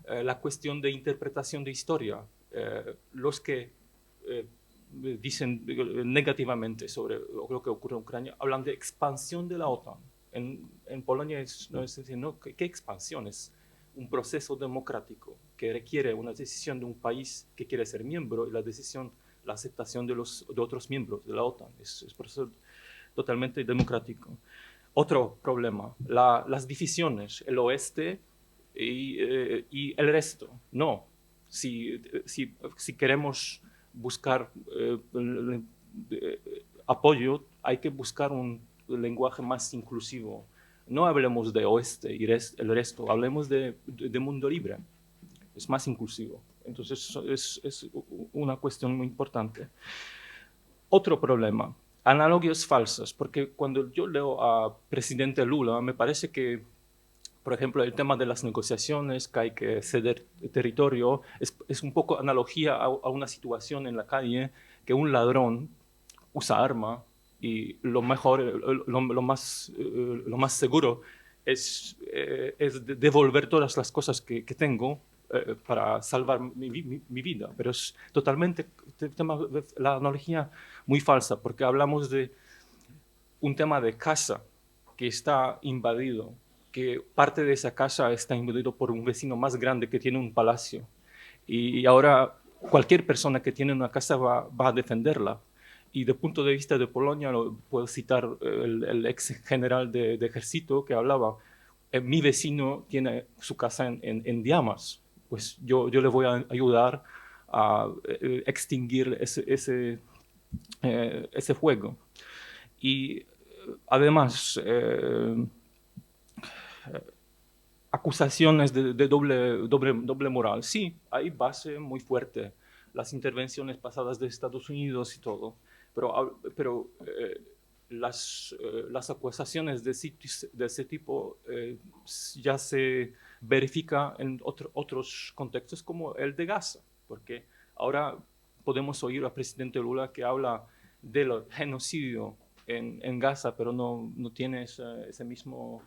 La cuestión de interpretación de historia. Los que dicen negativamente sobre lo que ocurre en Ucrania, hablan de expansión de la OTAN. En Polonia no es decir, no, ¿qué expansión? Es un proceso democrático que requiere una decisión de un país que quiere ser miembro y la aceptación de otros miembros de la OTAN. Es un proceso totalmente democrático. Otro problema, las divisiones, el oeste y el resto. No, si queremos buscar apoyo, hay que buscar un lenguaje más inclusivo. No hablemos de oeste y el resto, hablemos de mundo libre. Es más inclusivo. Entonces es una cuestión muy importante. Otro problema, analogías falsas, porque cuando yo leo a presidente Lula, me parece que, por ejemplo, el tema de las negociaciones, que hay que ceder territorio, es un poco analogía a una situación en la calle que un ladrón usa arma y lo mejor, lo más seguro es devolver todas las cosas que tengo para salvar mi vida. Pero es totalmente la analogía muy falsa, porque hablamos de un tema de casa que está invadido, que parte de esa casa está invadido por un vecino más grande que tiene un palacio. Y ahora cualquier persona que tiene una casa va a defenderla. Y desde el punto de vista de Polonia, puedo citar el ex general de ejército que hablaba, mi vecino tiene su casa en llamas, pues yo le voy a ayudar a extinguir ese fuego. Y además, acusaciones de doble moral. Sí, hay base muy fuerte, las intervenciones pasadas de Estados Unidos y todo, pero las acusaciones de ese tipo ya se verifica en otros contextos como el de Gaza, porque ahora podemos oír al presidente Lula que habla del genocidio en Gaza, pero no tiene esa misma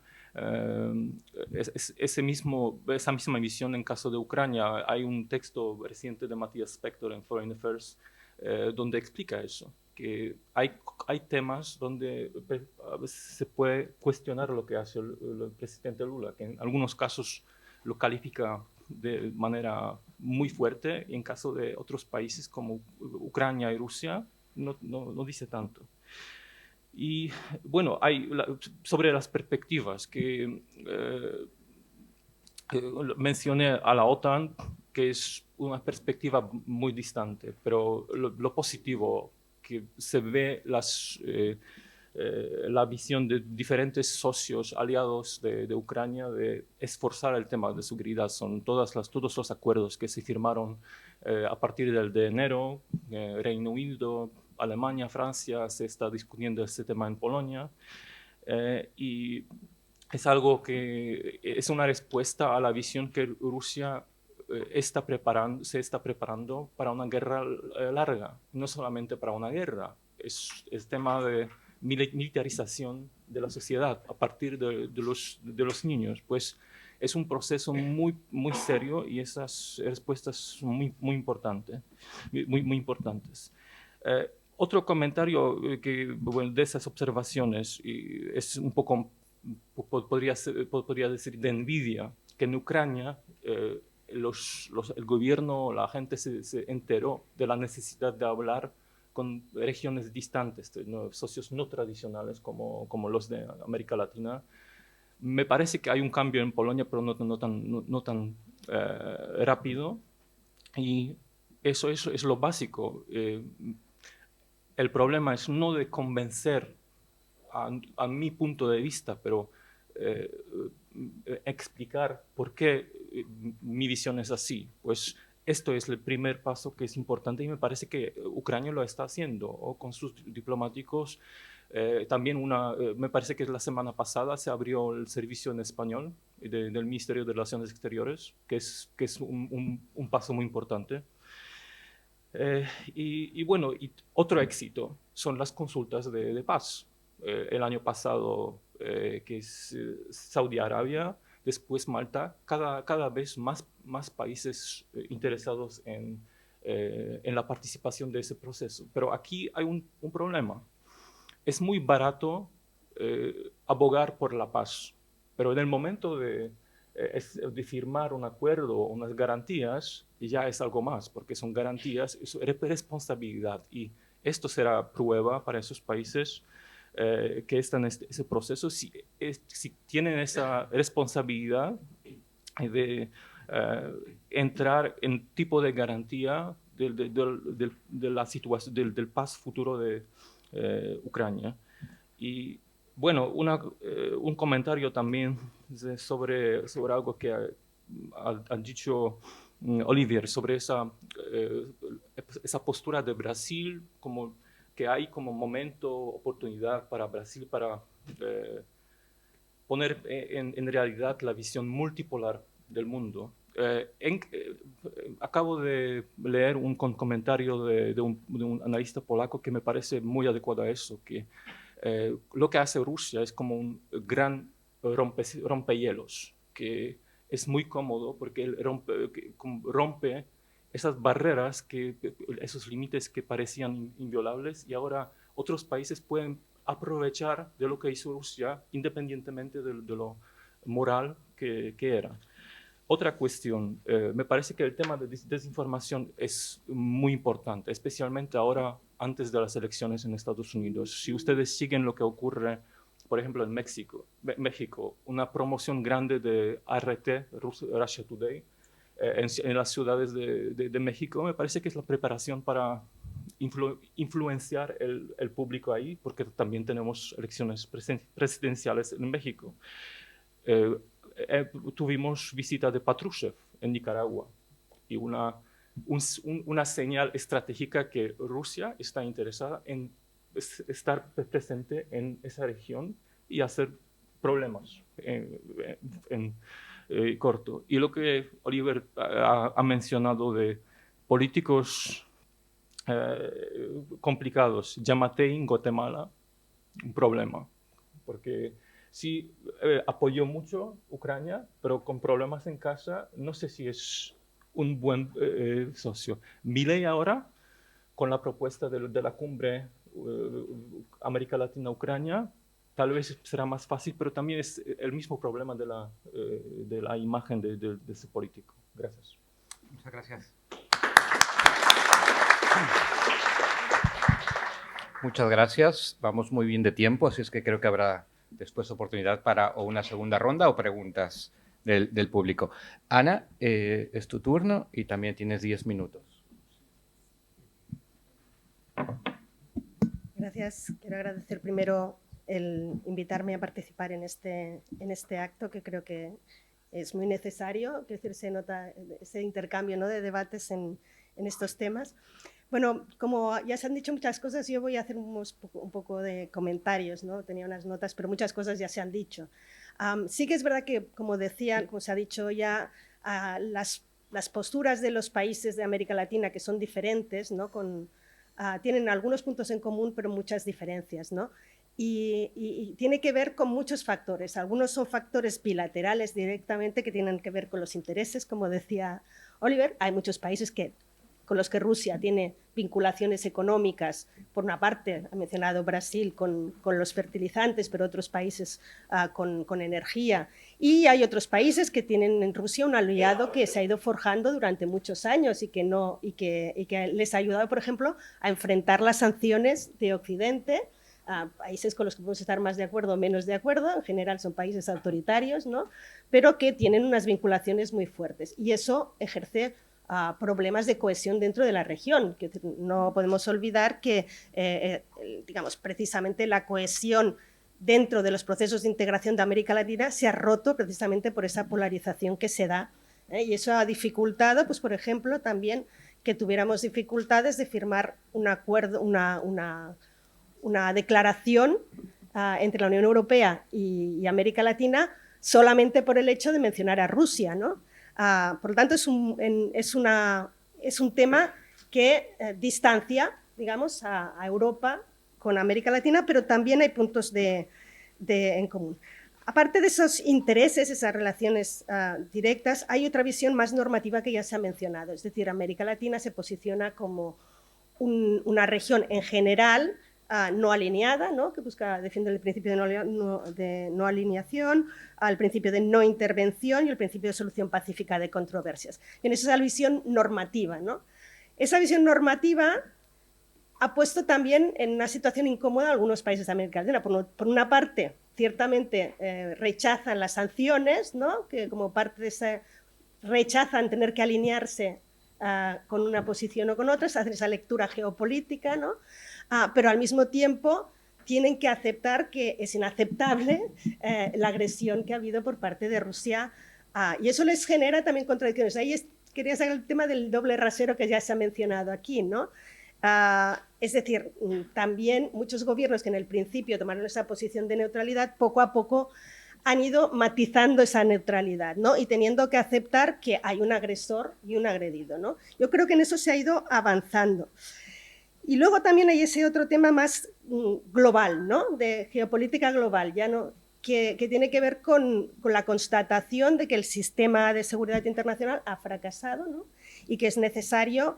visión en caso de Ucrania. Hay un texto reciente de Matthias Spector en Foreign Affairs donde explica eso, que hay temas donde a veces se puede cuestionar lo que hace el presidente Lula, que en algunos casos lo califica de manera muy fuerte, y en caso de otros países como Ucrania y Rusia no dice tanto. Y bueno, sobre las perspectivas que mencioné a la OTAN, que es una perspectiva muy distante, pero lo positivo que se ve la visión de diferentes socios aliados de Ucrania de esforzar el tema de seguridad. Son todos los acuerdos que se firmaron a partir del de enero, Reino Unido, Alemania, Francia, se está discutiendo este tema en Polonia, y es algo que es una respuesta a la visión que Rusia se está preparando para una guerra larga, no solamente para una guerra, es tema de militarización de la sociedad a partir de los niños. Pues es un proceso muy, muy serio y esas respuestas son muy importantes. Muy importantes. Otro comentario de esas observaciones es un poco, podría decir, de envidia, que en Ucrania el gobierno, la gente se enteró de la necesidad de hablar con regiones distantes, socios no tradicionales como los de América Latina. Me parece que hay un cambio en Polonia, pero no tan rápido, y eso es lo básico. El problema es no de convencer a mi punto de vista, pero explicar por qué mi visión es así. Pues esto es el primer paso que es importante, y me parece que Ucrania lo está haciendo, o con sus diplomáticos. También me parece que la semana pasada se abrió el servicio en español del Ministerio de Relaciones Exteriores, que es un paso muy importante. Y bueno, otro éxito son las consultas de paz. El año pasado, que es Saudi Arabia, después Malta, cada vez más países interesados en en la participación de ese proceso. Pero aquí hay un problema. Es muy barato abogar por la paz, pero en el momento de firmar un acuerdo o unas garantías, ya es algo más, porque son garantías, es responsabilidad. Y esto será prueba para esos países que están en ese proceso, si tienen esa responsabilidad de entrar en tipo de garantía de la situación, del paz futuro de Ucrania. Y bueno, un comentario también sobre algo que ha dicho Olivier, sobre esa postura de Brasil, como que hay como momento, oportunidad para Brasil para poner en realidad la visión multipolar del mundo. Acabo de leer un comentario de un analista polaco que me parece muy adecuado a eso, que lo que hace Rusia es como un gran rompehielos, que es muy cómodo porque él rompe esas barreras, esos límites que parecían inviolables, y ahora otros países pueden aprovechar de lo que hizo Rusia independientemente de lo moral que era. Otra cuestión, me parece que el tema de desinformación es muy importante, especialmente ahora antes de las elecciones en Estados Unidos. Si ustedes siguen lo que ocurre, por ejemplo, en México, una promoción grande de RT, Russia Today, en las ciudades de México, me parece que es la preparación para influenciar el público ahí, porque también tenemos elecciones presidenciales en México. Tuvimos visita de Patrushev en Nicaragua y una señal estratégica que Rusia está interesada en estar presente en esa región y hacer problemas en corto. Y lo que Oliver ha mencionado de políticos complicados, Yamatei en Guatemala, un problema, porque sí apoyó mucho Ucrania, pero con problemas en casa, no sé si es un buen socio. Milei ahora, con la propuesta de la cumbre América Latina-Ucrania, tal vez será más fácil, pero también es el mismo problema de la imagen de ese político. Gracias. Muchas gracias. Muchas gracias. Vamos muy bien de tiempo, así es que creo que habrá después oportunidad para o una segunda ronda o preguntas del público. Ana, es tu turno y también tienes 10 minutos. Gracias. Quiero agradecer primero el invitarme a participar en este acto, que creo que es muy necesario, que se nota ese intercambio, ¿no?, de debates en estos temas. Bueno, como ya se han dicho muchas cosas, yo voy a hacer un poco de comentarios, ¿no? Tenía unas notas, pero muchas cosas ya se han dicho. Sí que es verdad que, como decían, como se ha dicho ya, las posturas de los países de América Latina, que son diferentes, ¿no?, tienen algunos puntos en común, pero muchas diferencias, ¿no? Y tiene que ver con muchos factores. Algunos son factores bilaterales directamente que tienen que ver con los intereses, como decía Oliver. Hay muchos países con los que Rusia tiene vinculaciones económicas. Por una parte, ha mencionado Brasil con los fertilizantes, pero otros países con energía. Y hay otros países que tienen en Rusia un aliado que se ha ido forjando durante muchos años y que les ha ayudado, por ejemplo, a enfrentar las sanciones de Occidente, países con los que podemos estar más de acuerdo o menos de acuerdo. En general son países autoritarios, ¿no?, pero que tienen unas vinculaciones muy fuertes. Y eso ejerce problemas de cohesión dentro de la región. Que no podemos olvidar que, digamos, precisamente la cohesión dentro de los procesos de integración de América Latina se ha roto precisamente por esa polarización que se da, y eso ha dificultado, pues, por ejemplo, también que tuviéramos dificultades de firmar un acuerdo, una declaración entre la Unión Europea y América Latina solamente por el hecho de mencionar a Rusia, ¿no? Por lo tanto, es un tema que distancia, digamos, a Europa con América Latina, pero también hay puntos en común. Aparte de esos intereses, esas relaciones directas, hay otra visión más normativa que ya se ha mencionado. Es decir, América Latina se posiciona como una región en general no alineada, ¿no? Que defiende el principio de no alineación, el principio de no intervención y el principio de solución pacífica de controversias. Y en esa es la visión normativa, ¿no? Esa visión normativa ha puesto también en una situación incómoda a algunos países de América Latina. Por una parte, ciertamente rechazan las sanciones, ¿no? Que como parte de ese rechazan tener que alinearse con una posición o con otras, hacen esa lectura geopolítica, ¿no? Pero al mismo tiempo tienen que aceptar que es inaceptable la agresión que ha habido por parte de Rusia y eso les genera también contradicciones. Ahí quería sacar el tema del doble rasero que ya se ha mencionado aquí, ¿no? Es decir, también muchos gobiernos que en el principio tomaron esa posición de neutralidad, poco a poco han ido matizando esa neutralidad, ¿no? Y teniendo que aceptar que hay un agresor y un agredido, ¿no? Yo creo que en eso se ha ido avanzando. Y luego también hay ese otro tema más global, ¿no? De geopolítica global, ya no, que tiene que ver con la constatación de que el sistema de seguridad internacional ha fracasado, ¿no? Y que es necesario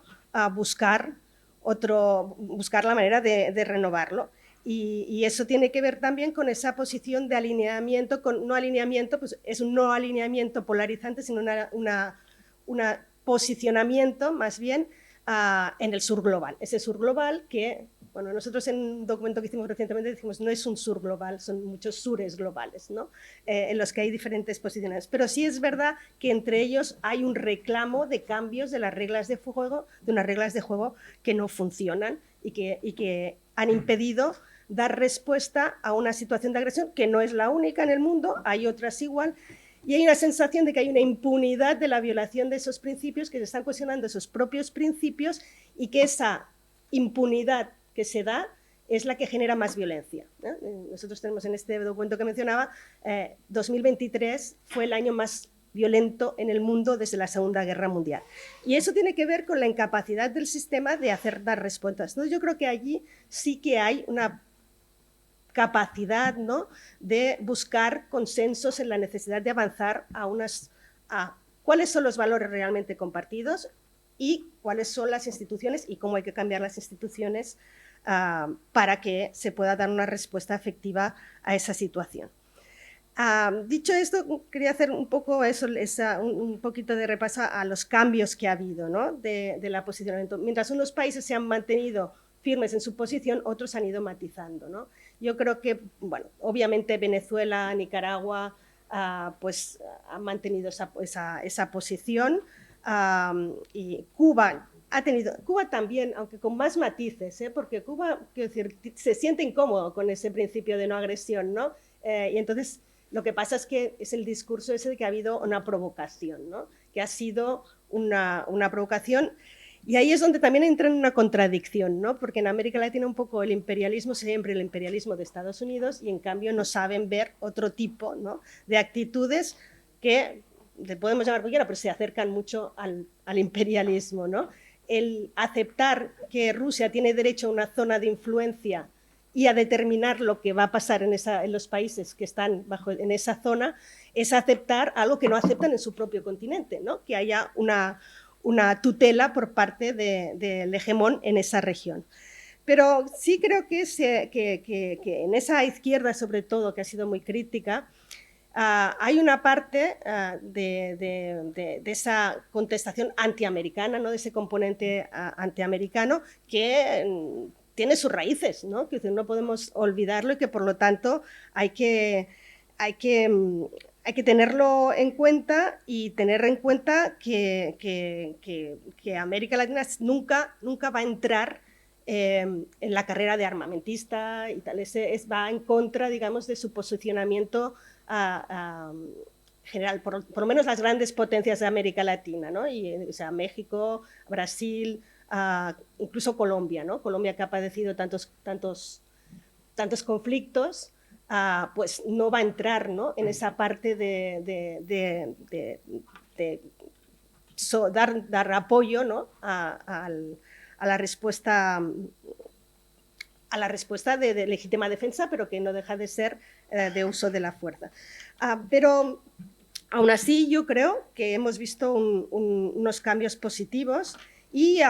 buscar la manera de renovarlo. Y eso tiene que ver también con esa posición de alineamiento, no alineamiento, pues es un no alineamiento polarizante, sino un posicionamiento más bien en el sur global. Ese sur global que, bueno, nosotros en un documento que hicimos recientemente decimos no es un sur global, son muchos sures globales, ¿no? En los que hay diferentes posiciones. Pero sí es verdad que entre ellos hay un reclamo de cambios de las reglas de juego, de unas reglas de juego que no funcionan y que han impedido dar respuesta a una situación de agresión que no es la única en el mundo, hay otras igual, y hay una sensación de que hay una impunidad de la violación de esos principios, que se están cuestionando esos propios principios y que esa impunidad que se da es la que genera más violencia, ¿eh? Nosotros tenemos en este documento que mencionaba, 2023 fue el año más violento en el mundo desde la Segunda Guerra Mundial. Y eso tiene que ver con la incapacidad del sistema de dar respuestas. Entonces yo creo que allí sí que hay una capacidad, ¿no?, de buscar consensos en la necesidad de avanzar a cuáles son los valores realmente compartidos y cuáles son las instituciones y cómo hay que cambiar las instituciones para que se pueda dar una respuesta efectiva a esa situación. Dicho esto, quería hacer un poco un poquito de repaso a los cambios que ha habido, ¿no?, de la posicionamiento. Mientras unos países se han mantenido firmes en su posición, otros han ido matizando, ¿no? Yo creo que, bueno, obviamente Venezuela, Nicaragua, pues han mantenido esa posición y Cuba también, aunque con más matices, porque Cuba, quiero decir, se siente incómodo con ese principio de no agresión, ¿no? Y entonces lo que pasa es que es el discurso ese de que ha habido una provocación, ¿no? Que ha sido una provocación. Y ahí es donde también entra en una contradicción, ¿no? Porque en América Latina un poco el imperialismo, siempre el imperialismo de Estados Unidos, y en cambio no saben ver otro tipo, ¿no?, de actitudes que le podemos llamar cualquiera, pero se acercan mucho al imperialismo, ¿no? El aceptar que Rusia tiene derecho a una zona de influencia y a determinar lo que va a pasar en los países que están en esa zona, es aceptar algo que no aceptan en su propio continente, ¿no? Que haya una tutela por parte del hegemón en esa región. Pero sí creo que en esa izquierda, sobre todo, que ha sido muy crítica, hay una parte de esa contestación antiamericana, ¿no?, de ese componente antiamericano que tiene sus raíces, ¿no?, que no podemos olvidarlo y que por lo tanto hay que tenerlo en cuenta y tener en cuenta que América Latina nunca va a entrar en la carrera de armamentista y tal. Va en contra, digamos, de su posicionamiento general, por lo menos las grandes potencias de América Latina, ¿no? O sea, México, Brasil, incluso Colombia, ¿no? Colombia, que ha padecido tantos conflictos, pues no va a entrar, ¿no?, en esa parte de dar apoyo, ¿no?, a la respuesta de legítima defensa, pero que no deja de ser de uso de la fuerza. Pero aún así yo creo que hemos visto unos cambios positivos y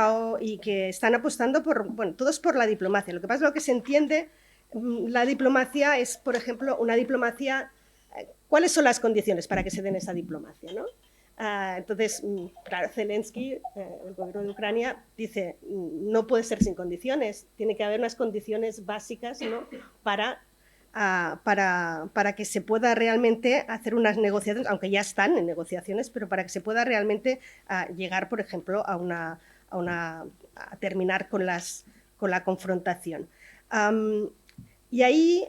que están apostando todos por la diplomacia. Lo que pasa es lo que se entiende, la diplomacia es, por ejemplo, una diplomacia. ¿Cuáles son las condiciones para que se den esa diplomacia, ¿no? Entonces, claro, Zelensky, el gobierno de Ucrania, dice, no puede ser sin condiciones, tiene que haber unas condiciones básicas, ¿no? para que se pueda realmente hacer unas negociaciones, aunque ya están en negociaciones, pero para que se pueda realmente llegar, por ejemplo, a terminar con la confrontación. Y ahí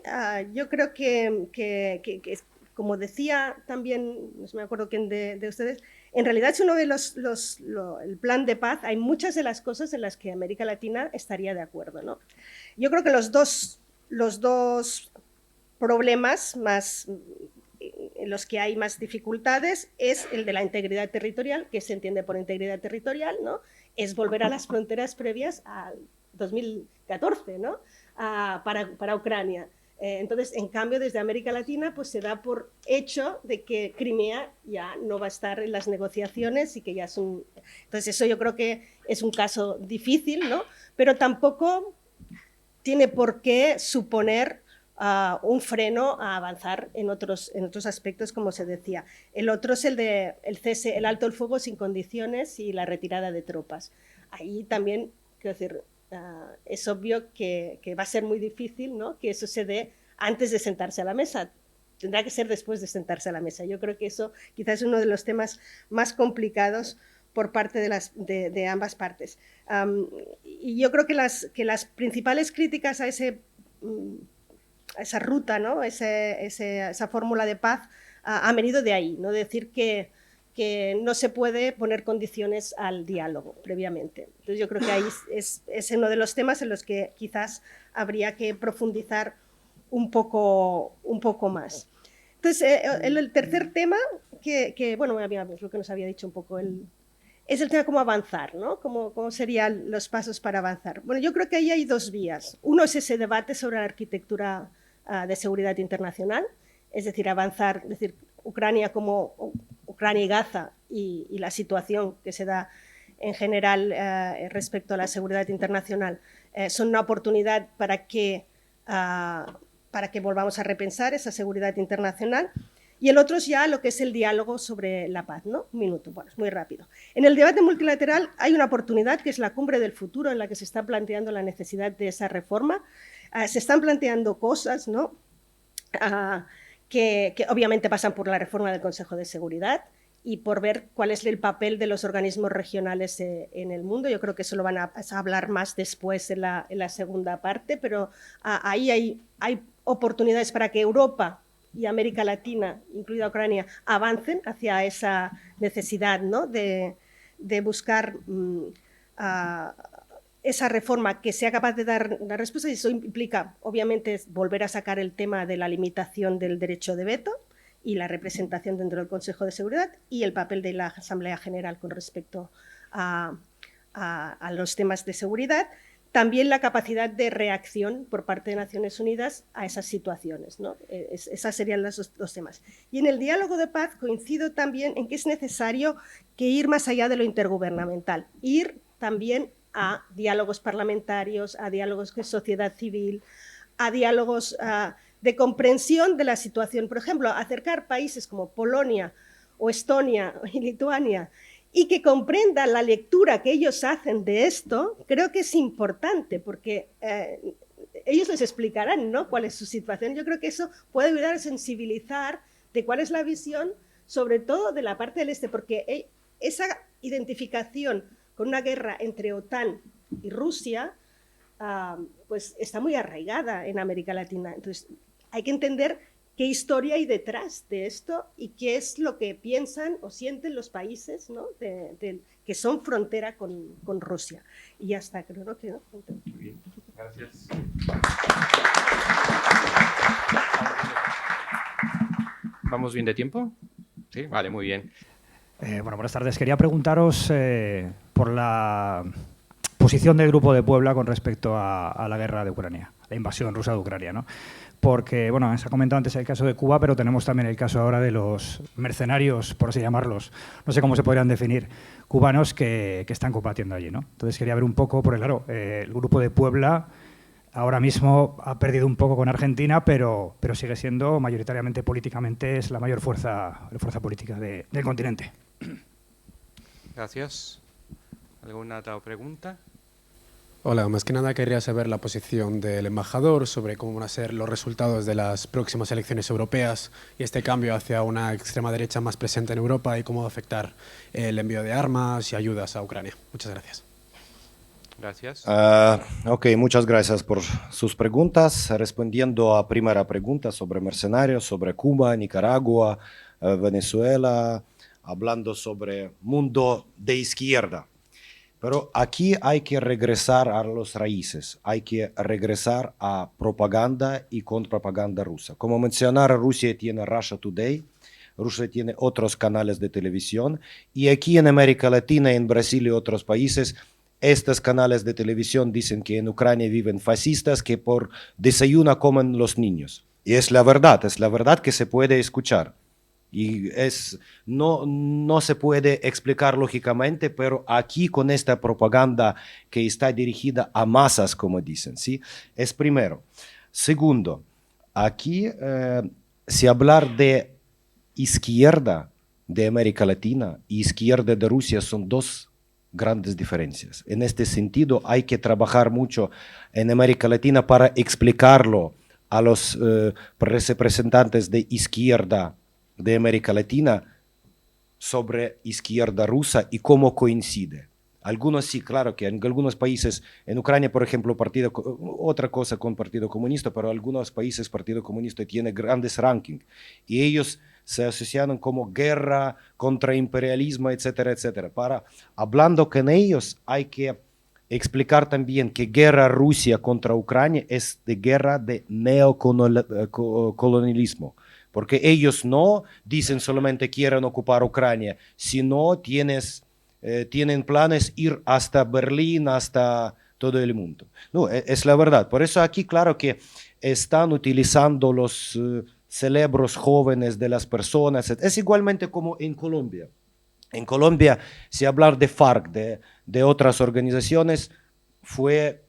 yo creo que como decía también, no me acuerdo quién de ustedes, en realidad si uno ve el plan de paz, hay muchas de las cosas en las que América Latina estaría de acuerdo, ¿no? Yo creo que los dos problemas más en los que hay más dificultades es el de la integridad territorial, que se entiende por integridad territorial, ¿no? Es volver a las fronteras previas al 2014, ¿no? Para Ucrania. Entonces, en cambio, desde América Latina pues se da por hecho de que Crimea ya no va a estar en las negociaciones y que ya es un... Entonces, eso yo creo que es un caso difícil, ¿no? Pero tampoco tiene por qué suponer un freno a avanzar en otros aspectos, como se decía. El otro es el cese, el alto el fuego sin condiciones y la retirada de tropas. Ahí también, quiero decir, es obvio que va a ser muy difícil, ¿no? Que eso se dé antes de sentarse a la mesa. Tendrá que ser después de sentarse a la mesa. Yo creo que eso quizás es uno de los temas más complicados por parte de ambas partes. Y yo creo que las principales críticas a esa ruta, ¿no? Esa fórmula de paz han venido de ahí, ¿no? De decir que no se puede poner condiciones al diálogo previamente. Entonces yo creo que ahí es uno de los temas en los que quizás habría que profundizar un poco más. Entonces el tercer tema, bueno, lo que nos había dicho un poco, es el tema cómo avanzar, ¿no? ¿Cómo serían los pasos para avanzar? Bueno, yo creo que ahí hay dos vías. Uno es ese debate sobre la arquitectura de seguridad internacional, es decir, avanzar, es decir, Ucrania y Gaza y la situación que se da en general respecto a la seguridad internacional son una oportunidad para que volvamos a repensar esa seguridad internacional. Y el otro es ya lo que es el diálogo sobre la paz, ¿no? Un minuto, bueno, es muy rápido. En el debate multilateral hay una oportunidad que es la cumbre del futuro en la que se está planteando la necesidad de esa reforma. Se están planteando cosas, ¿no? Que obviamente pasan por la reforma del Consejo de Seguridad y por ver cuál es el papel de los organismos regionales en el mundo. Yo creo que eso lo van a hablar más después en la segunda parte, pero ahí hay oportunidades para que Europa y América Latina, incluida Ucrania, avancen hacia esa necesidad, ¿no? de buscar esa reforma que sea capaz de dar la respuesta, y eso implica, obviamente, volver a sacar el tema de la limitación del derecho de veto y la representación dentro del Consejo de Seguridad y el papel de la Asamblea General con respecto a los temas de seguridad. También la capacidad de reacción por parte de Naciones Unidas a esas situaciones, ¿no? Esas serían los dos temas. Y en el diálogo de paz coincido también en que es necesario que ir más allá de lo intergubernamental, ir también a diálogos parlamentarios, a diálogos de sociedad civil, a diálogos de comprensión de la situación. Por ejemplo, acercar países como Polonia o Estonia y Lituania y que comprendan la lectura que ellos hacen de esto, creo que es importante, porque ellos les explicarán, ¿no?, cuál es su situación. Yo creo que eso puede ayudar a sensibilizar de cuál es la visión, sobre todo de la parte del este, porque esa identificación con una guerra entre OTAN y Rusia, pues está muy arraigada en América Latina. Entonces, hay que entender qué historia hay detrás de esto y qué es lo que piensan o sienten los países, ¿no?, que son frontera con Rusia. Y ya está, creo que... ¿no? Muy bien, gracias. ¿Vamos bien de tiempo? Sí, vale, muy bien. Bueno, buenas tardes. Quería preguntaros por posición del Grupo de Puebla con respecto a la guerra de Ucrania, la invasión rusa de Ucrania, ¿no? Porque, bueno, se ha comentado antes el caso de Cuba, pero tenemos también el caso ahora de los mercenarios, por así llamarlos, no sé cómo se podrían definir, cubanos que están combatiendo allí, ¿no? Entonces quería ver un poco, porque claro, el Grupo de Puebla ahora mismo ha perdido un poco con Argentina, pero sigue siendo mayoritariamente políticamente es la mayor fuerza política del continente. Gracias. ¿Alguna otra pregunta? Hola, más que nada querría saber la posición del embajador sobre cómo van a ser los resultados de las próximas elecciones europeas y este cambio hacia una extrema derecha más presente en Europa y cómo va a afectar el envío de armas y ayudas a Ucrania. Muchas gracias. Gracias. Ok, muchas gracias por sus preguntas. Respondiendo a primera pregunta sobre mercenarios, sobre Cuba, Nicaragua, Venezuela, hablando sobre mundo de izquierda. Pero aquí hay que regresar a los raíces, hay que regresar a propaganda y contrapropaganda rusa. Como mencionar, Rusia tiene Russia Today, Rusia tiene otros canales de televisión y aquí en América Latina, en Brasil y otros países, estos canales de televisión dicen que en Ucrania viven fascistas que por desayuno comen los niños. Y es la verdad que se puede escuchar. Y no se puede explicar lógicamente, pero aquí con esta propaganda que está dirigida a masas, como dicen, ¿sí? Es primero. Segundo, aquí si hablar de izquierda de América Latina y izquierda de Rusia son dos grandes diferencias. En este sentido hay que trabajar mucho en América Latina para explicarlo a los representantes de izquierda de América Latina sobre izquierda rusa y cómo coincide. Algunos sí, claro que en algunos países, en Ucrania, por ejemplo, otra cosa con Partido Comunista, pero algunos países Partido Comunista tiene grandes rankings y ellos se asocian como guerra contra imperialismo, etcétera, etcétera. Hablando con ellos hay que explicar también que guerra Rusia contra Ucrania es de guerra de neocolonialismo. Porque ellos no dicen solamente quieren ocupar Ucrania, sino tienen planes ir hasta Berlín, hasta todo el mundo. No, es la verdad. Por eso aquí claro que están utilizando los cerebros jóvenes de las personas. Es igualmente como en Colombia. En Colombia, si hablar de FARC, de otras organizaciones, fue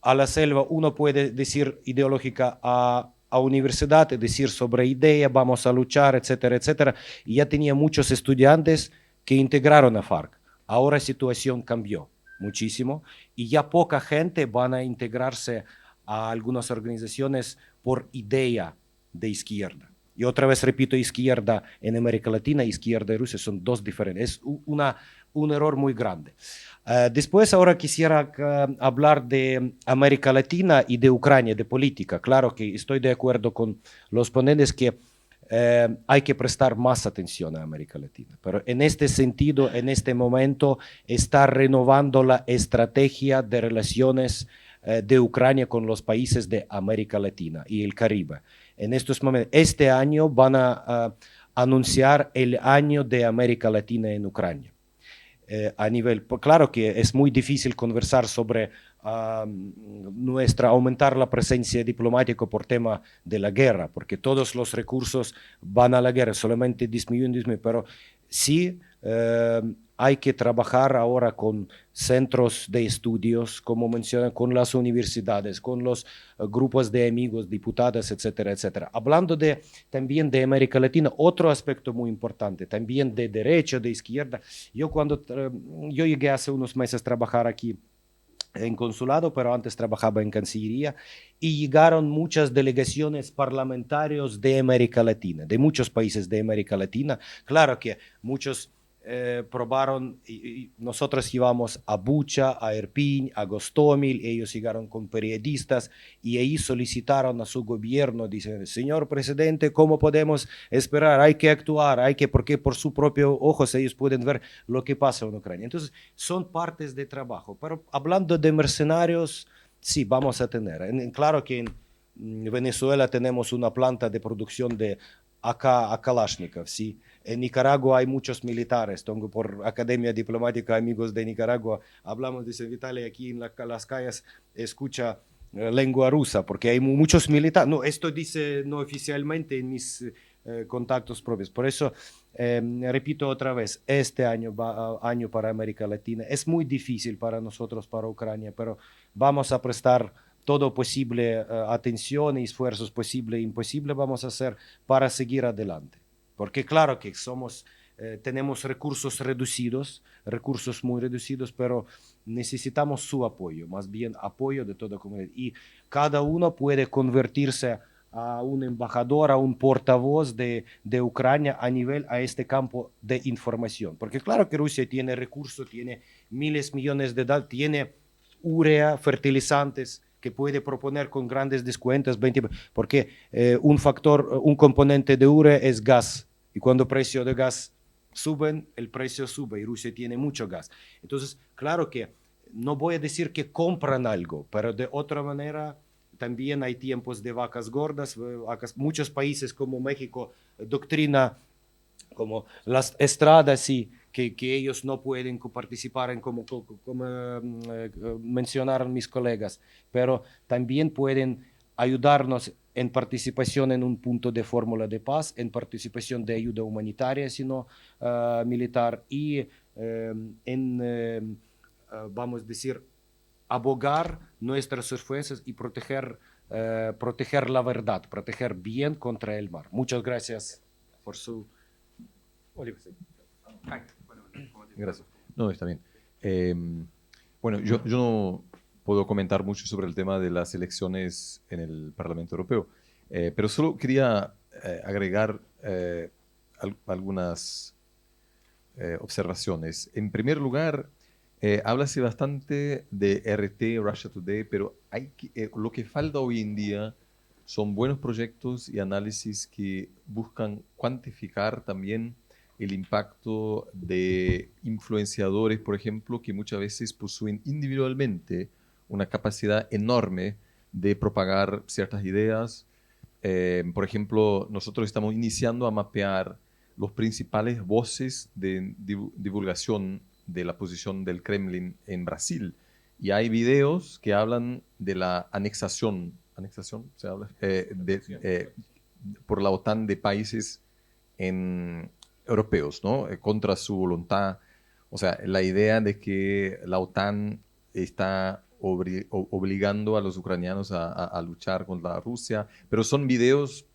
a la selva, uno puede decir ideológica a universidad, decir sobre idea, vamos a luchar, etcétera, etcétera. Y ya tenía muchos estudiantes que integraron a FARC. Ahora la situación cambió muchísimo y ya poca gente van a integrarse a algunas organizaciones por idea de izquierda. Y otra vez repito, izquierda en América Latina, izquierda en Rusia son dos diferentes. Es un error muy grande. Después ahora quisiera hablar de América Latina y de Ucrania, de política. Claro que estoy de acuerdo con los ponentes que hay que prestar más atención a América Latina. Pero en este sentido, en este momento, está renovando la estrategia de relaciones de Ucrania con los países de América Latina y el Caribe. En estos momentos, este año van a anunciar el año de América Latina en Ucrania. Claro que es muy difícil conversar sobre aumentar la presencia diplomática por tema de la guerra, porque todos los recursos van a la guerra, solamente disminuyen, pero sí hay que trabajar ahora con centros de estudios, como mencionan, con las universidades, con los grupos de amigos, diputados, etcétera, etcétera. Hablando también de América Latina, otro aspecto muy importante, también de derecha, de izquierda. Yo llegué hace unos meses a trabajar aquí en consulado, pero antes trabajaba en Cancillería, y llegaron muchas delegaciones parlamentarias de América Latina, de muchos países de América Latina. Claro que muchos probaron, y nosotros llevamos a Bucha, a Irpin, a Gostomel, ellos llegaron con periodistas y ahí solicitaron a su gobierno, dicen, señor presidente, ¿cómo podemos esperar? Hay que actuar, porque por su propio ojos ellos pueden ver lo que pasa en Ucrania. Entonces, son partes de trabajo, pero hablando de mercenarios, sí, vamos a tener. Claro que en Venezuela tenemos una planta de producción de a Kalashnikov, ¿sí? En Nicaragua hay muchos militares. Tengo por Academia Diplomática amigos de Nicaragua. Hablamos, dice Vitaly, aquí en las calles escucha lengua rusa, porque hay muchos militares. No, esto dice no oficialmente en mis contactos propios. Por eso, repito otra vez, este año, año para América Latina, es muy difícil para nosotros, para Ucrania, pero vamos a prestar todo posible atención y esfuerzos posible e imposible vamos a hacer para seguir adelante. Porque claro que tenemos recursos reducidos, recursos muy reducidos, pero necesitamos su apoyo, más bien apoyo de toda la comunidad. Y cada uno puede convertirse a un embajador, a un portavoz de Ucrania a este campo de información. Porque claro que Rusia tiene recursos, tiene miles, millones de dólares, tiene urea, fertilizantes, que puede proponer con grandes descuentos, porque un componente de urea es gas, y cuando el precio de gas suben, el precio sube, y Rusia tiene mucho gas. Entonces, claro que no voy a decir que compran algo, pero de otra manera también hay tiempos de vacas gordas, muchos países como México, doctrina como las estradas, sí, que ellos no pueden participar en como mencionaron mis colegas, pero también pueden ayudarnos en participación en un punto de fórmula de paz, en participación de ayuda humanitaria, sino militar, y vamos a decir, abogar nuestras esfuerzos y proteger la verdad, proteger bien contra el mal. Muchas gracias por su... Gracias. No, está bien. Bueno, yo no puedo comentar mucho sobre el tema de las elecciones en el Parlamento Europeo, pero solo quería agregar algunas observaciones. En primer lugar, háblase bastante de RT, Russia Today, pero lo que falta hoy en día son buenos proyectos y análisis que buscan cuantificar también el impacto de influenciadores, por ejemplo, que muchas veces poseen individualmente una capacidad enorme de propagar ciertas ideas. Por ejemplo, nosotros estamos iniciando a mapear los principales voces de divulgación de la posición del Kremlin en Brasil. Y hay videos que hablan de la anexación se habla, por la OTAN de países europeos, ¿no? Contra su voluntad. O sea, la idea de que la OTAN está obligando a los ucranianos a luchar contra Rusia, pero son videos,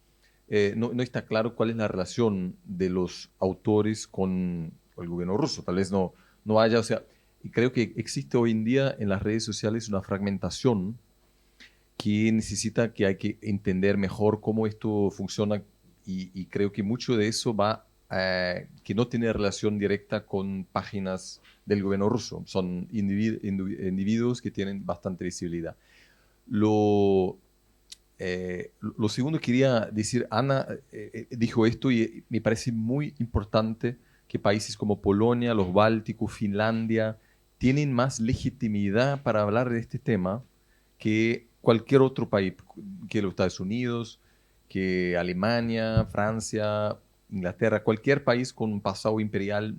no está claro cuál es la relación de los autores con el gobierno ruso. Tal vez no haya, o sea, y creo que existe hoy en día en las redes sociales una fragmentación que necesita, que hay que entender mejor cómo esto funciona, y creo que mucho de eso va que no tiene relación directa con páginas del gobierno ruso. Son individuos que tienen bastante visibilidad. Lo segundo que quería decir, Ana dijo esto y me parece muy importante que países como Polonia, los Bálticos, Finlandia, tienen más legitimidad para hablar de este tema que cualquier otro país, que los Estados Unidos, que Alemania, Francia, Inglaterra, cualquier país con un pasado imperial.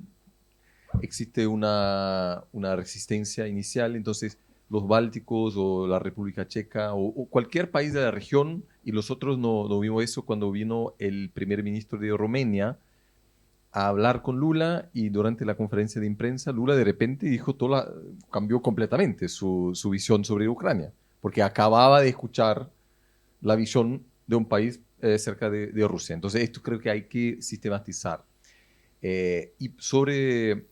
Existe una resistencia inicial, entonces los bálticos o la República Checa o cualquier país de la región, y nosotros no vimos eso cuando vino el primer ministro de Rumania a hablar con Lula, y durante la conferencia de prensa Lula de repente dijo cambió completamente su visión sobre Ucrania, porque acababa de escuchar la visión de un país cerca de Rusia. Entonces esto creo que hay que sistematizar. Y sobre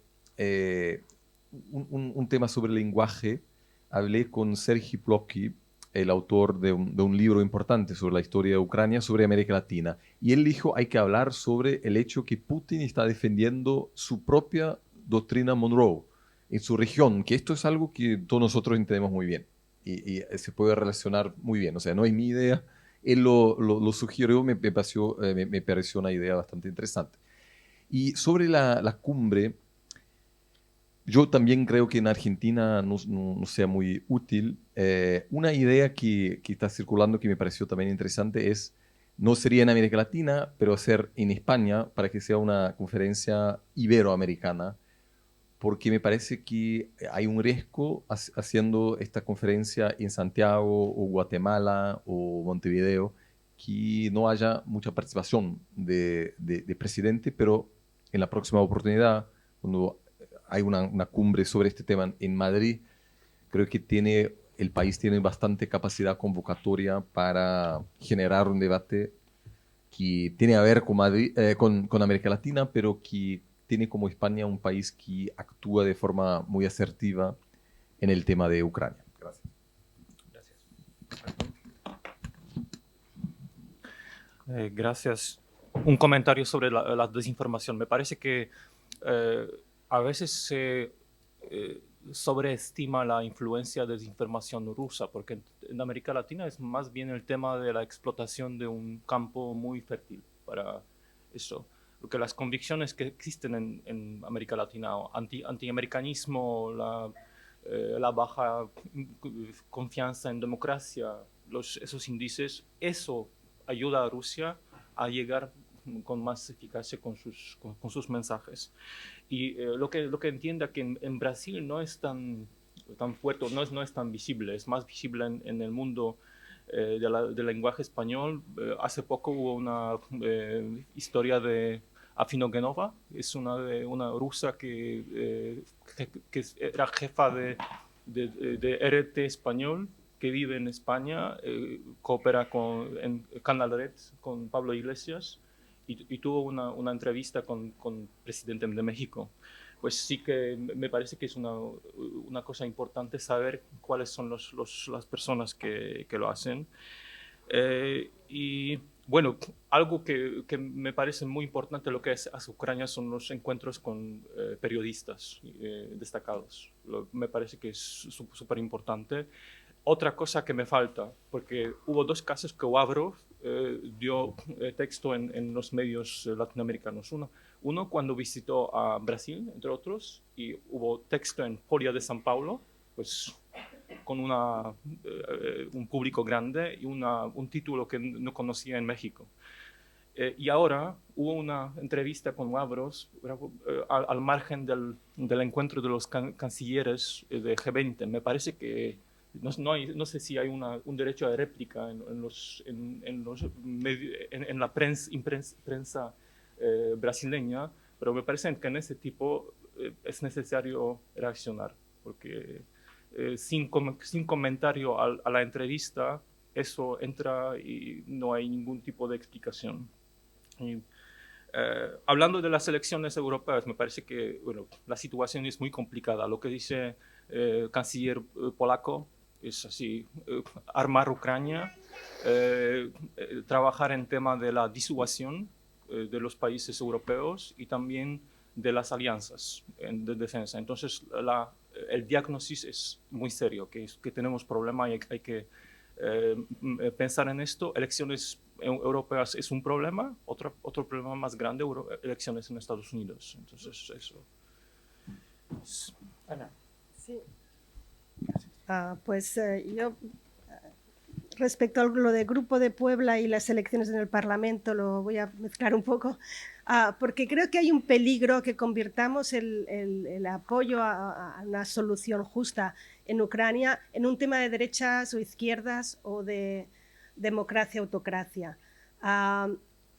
un tema sobre el lenguaje, hablé con Sergi Plokhy, el autor de un libro importante sobre la historia de Ucrania, sobre América Latina. Y él dijo, hay que hablar sobre el hecho que Putin está defendiendo su propia doctrina Monroe en su región, que esto es algo que todos nosotros entendemos muy bien y se puede relacionar muy bien. O sea, no es mi idea. Él lo sugirió, me pareció una idea bastante interesante. Y sobre la cumbre, yo también creo que en Argentina no sea muy útil. Una idea que está circulando que me pareció también interesante es No sería en América Latina, pero ser en España para que sea una conferencia iberoamericana, porque me parece que hay un riesgo haciendo esta conferencia en Santiago o Guatemala o Montevideo, que no haya mucha participación de presidente, pero en la próxima oportunidad, cuando hay una cumbre sobre este tema en Madrid, creo que el país tiene bastante capacidad convocatoria para generar un debate que tiene a ver con, con América Latina, pero que tiene como España un país que actúa de forma muy asertiva en el tema de Ucrania. Gracias. Gracias. Un comentario sobre la desinformación. Me parece que a veces se sobreestima la influencia de desinformación rusa, porque en América Latina es más bien el tema de la explotación de un campo muy fértil para eso. Porque las convicciones que existen en América Latina, antiamericanismo, la baja confianza en democracia, esos índices, eso ayuda a Rusia a llegar con más eficacia con sus mensajes. Y lo que entienda que en Brasil no es tan fuerte, no es tan visible, es más visible en el mundo del lenguaje español. Hace poco hubo una historia de Afinogenova, es una rusa que era jefa de RT español, que vive en España, coopera en Canal Red con Pablo Iglesias, y tuvo una entrevista con el presidente de México. Pues sí que me parece que es una cosa importante saber cuáles son las personas que lo hacen. Y bueno, algo que me parece muy importante lo que hace Ucrania son los encuentros con periodistas destacados. Me parece que es súper importante. Otra cosa que me falta, porque hubo dos casos que Lavrov dio texto en los medios latinoamericanos. Uno cuando visitó a Brasil, entre otros, y hubo texto en Folha de São Paulo, pues con un público grande y un título que no conocía en México. Y ahora hubo una entrevista con Lavrov al margen del encuentro de los cancilleres de G20. Me parece que no sé si hay un derecho de réplica en la prensa brasileña, pero me parece que en ese tipo es necesario reaccionar, porque sin comentario a la entrevista, eso entra y no hay ningún tipo de explicación. Y, hablando de las elecciones europeas, me parece que la situación es muy complicada. Lo que dice el canciller polaco es así: armar Ucrania, trabajar en tema de la disuasión de los países europeos y también de las alianzas de defensa. Entonces, el diagnóstico es muy serio, que tenemos problemas y hay que pensar en esto. Elecciones europeas es un problema, otro problema más grande, elecciones en Estados Unidos. Entonces, eso. Ana. Sí. Pues yo, respecto a lo del Grupo de Puebla y las elecciones en el Parlamento, lo voy a mezclar un poco, porque creo que hay un peligro que convirtamos el apoyo a una solución justa en Ucrania en un tema de derechas o izquierdas o de democracia-autocracia.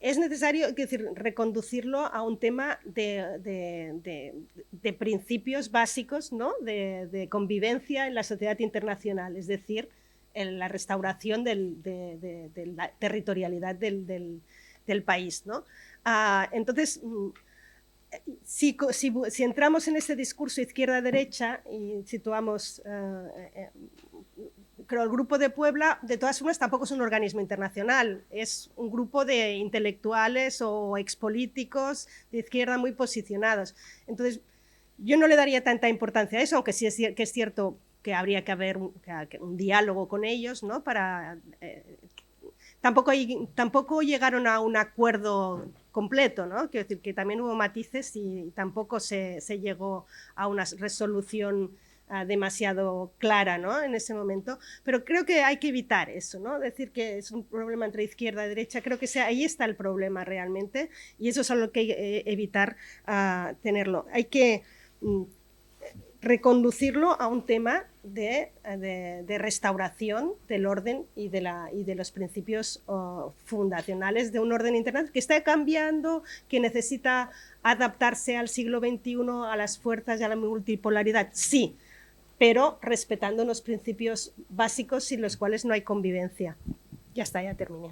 Es necesario, es decir, reconducirlo a un tema de principios básicos, ¿no? de convivencia en la sociedad internacional, es decir, en la restauración de la territorialidad del país, ¿no? Entonces, si entramos en ese discurso izquierda-derecha y situamos... Creo el Grupo de Puebla, de todas formas, tampoco es un organismo internacional, es un grupo de intelectuales o expolíticos de izquierda muy posicionados. Entonces, yo no le daría tanta importancia a eso, aunque sí que es cierto que habría que haber un diálogo con ellos, ¿no? Tampoco llegaron a un acuerdo completo, ¿no? Quiero decir que también hubo matices y tampoco se llegó a una resolución demasiado clara, ¿no? En ese momento, pero creo que hay que evitar eso, ¿no? Decir que es un problema entre izquierda y derecha, creo que ahí está el problema realmente y eso es algo que hay que evitar tenerlo. Hay que reconducirlo a un tema de restauración del orden y de los principios fundacionales de un orden internacional que está cambiando, que necesita adaptarse al siglo XXI, a las fuerzas y a la multipolaridad, sí, pero respetando unos principios básicos sin los cuales no hay convivencia. Ya está, ya terminé.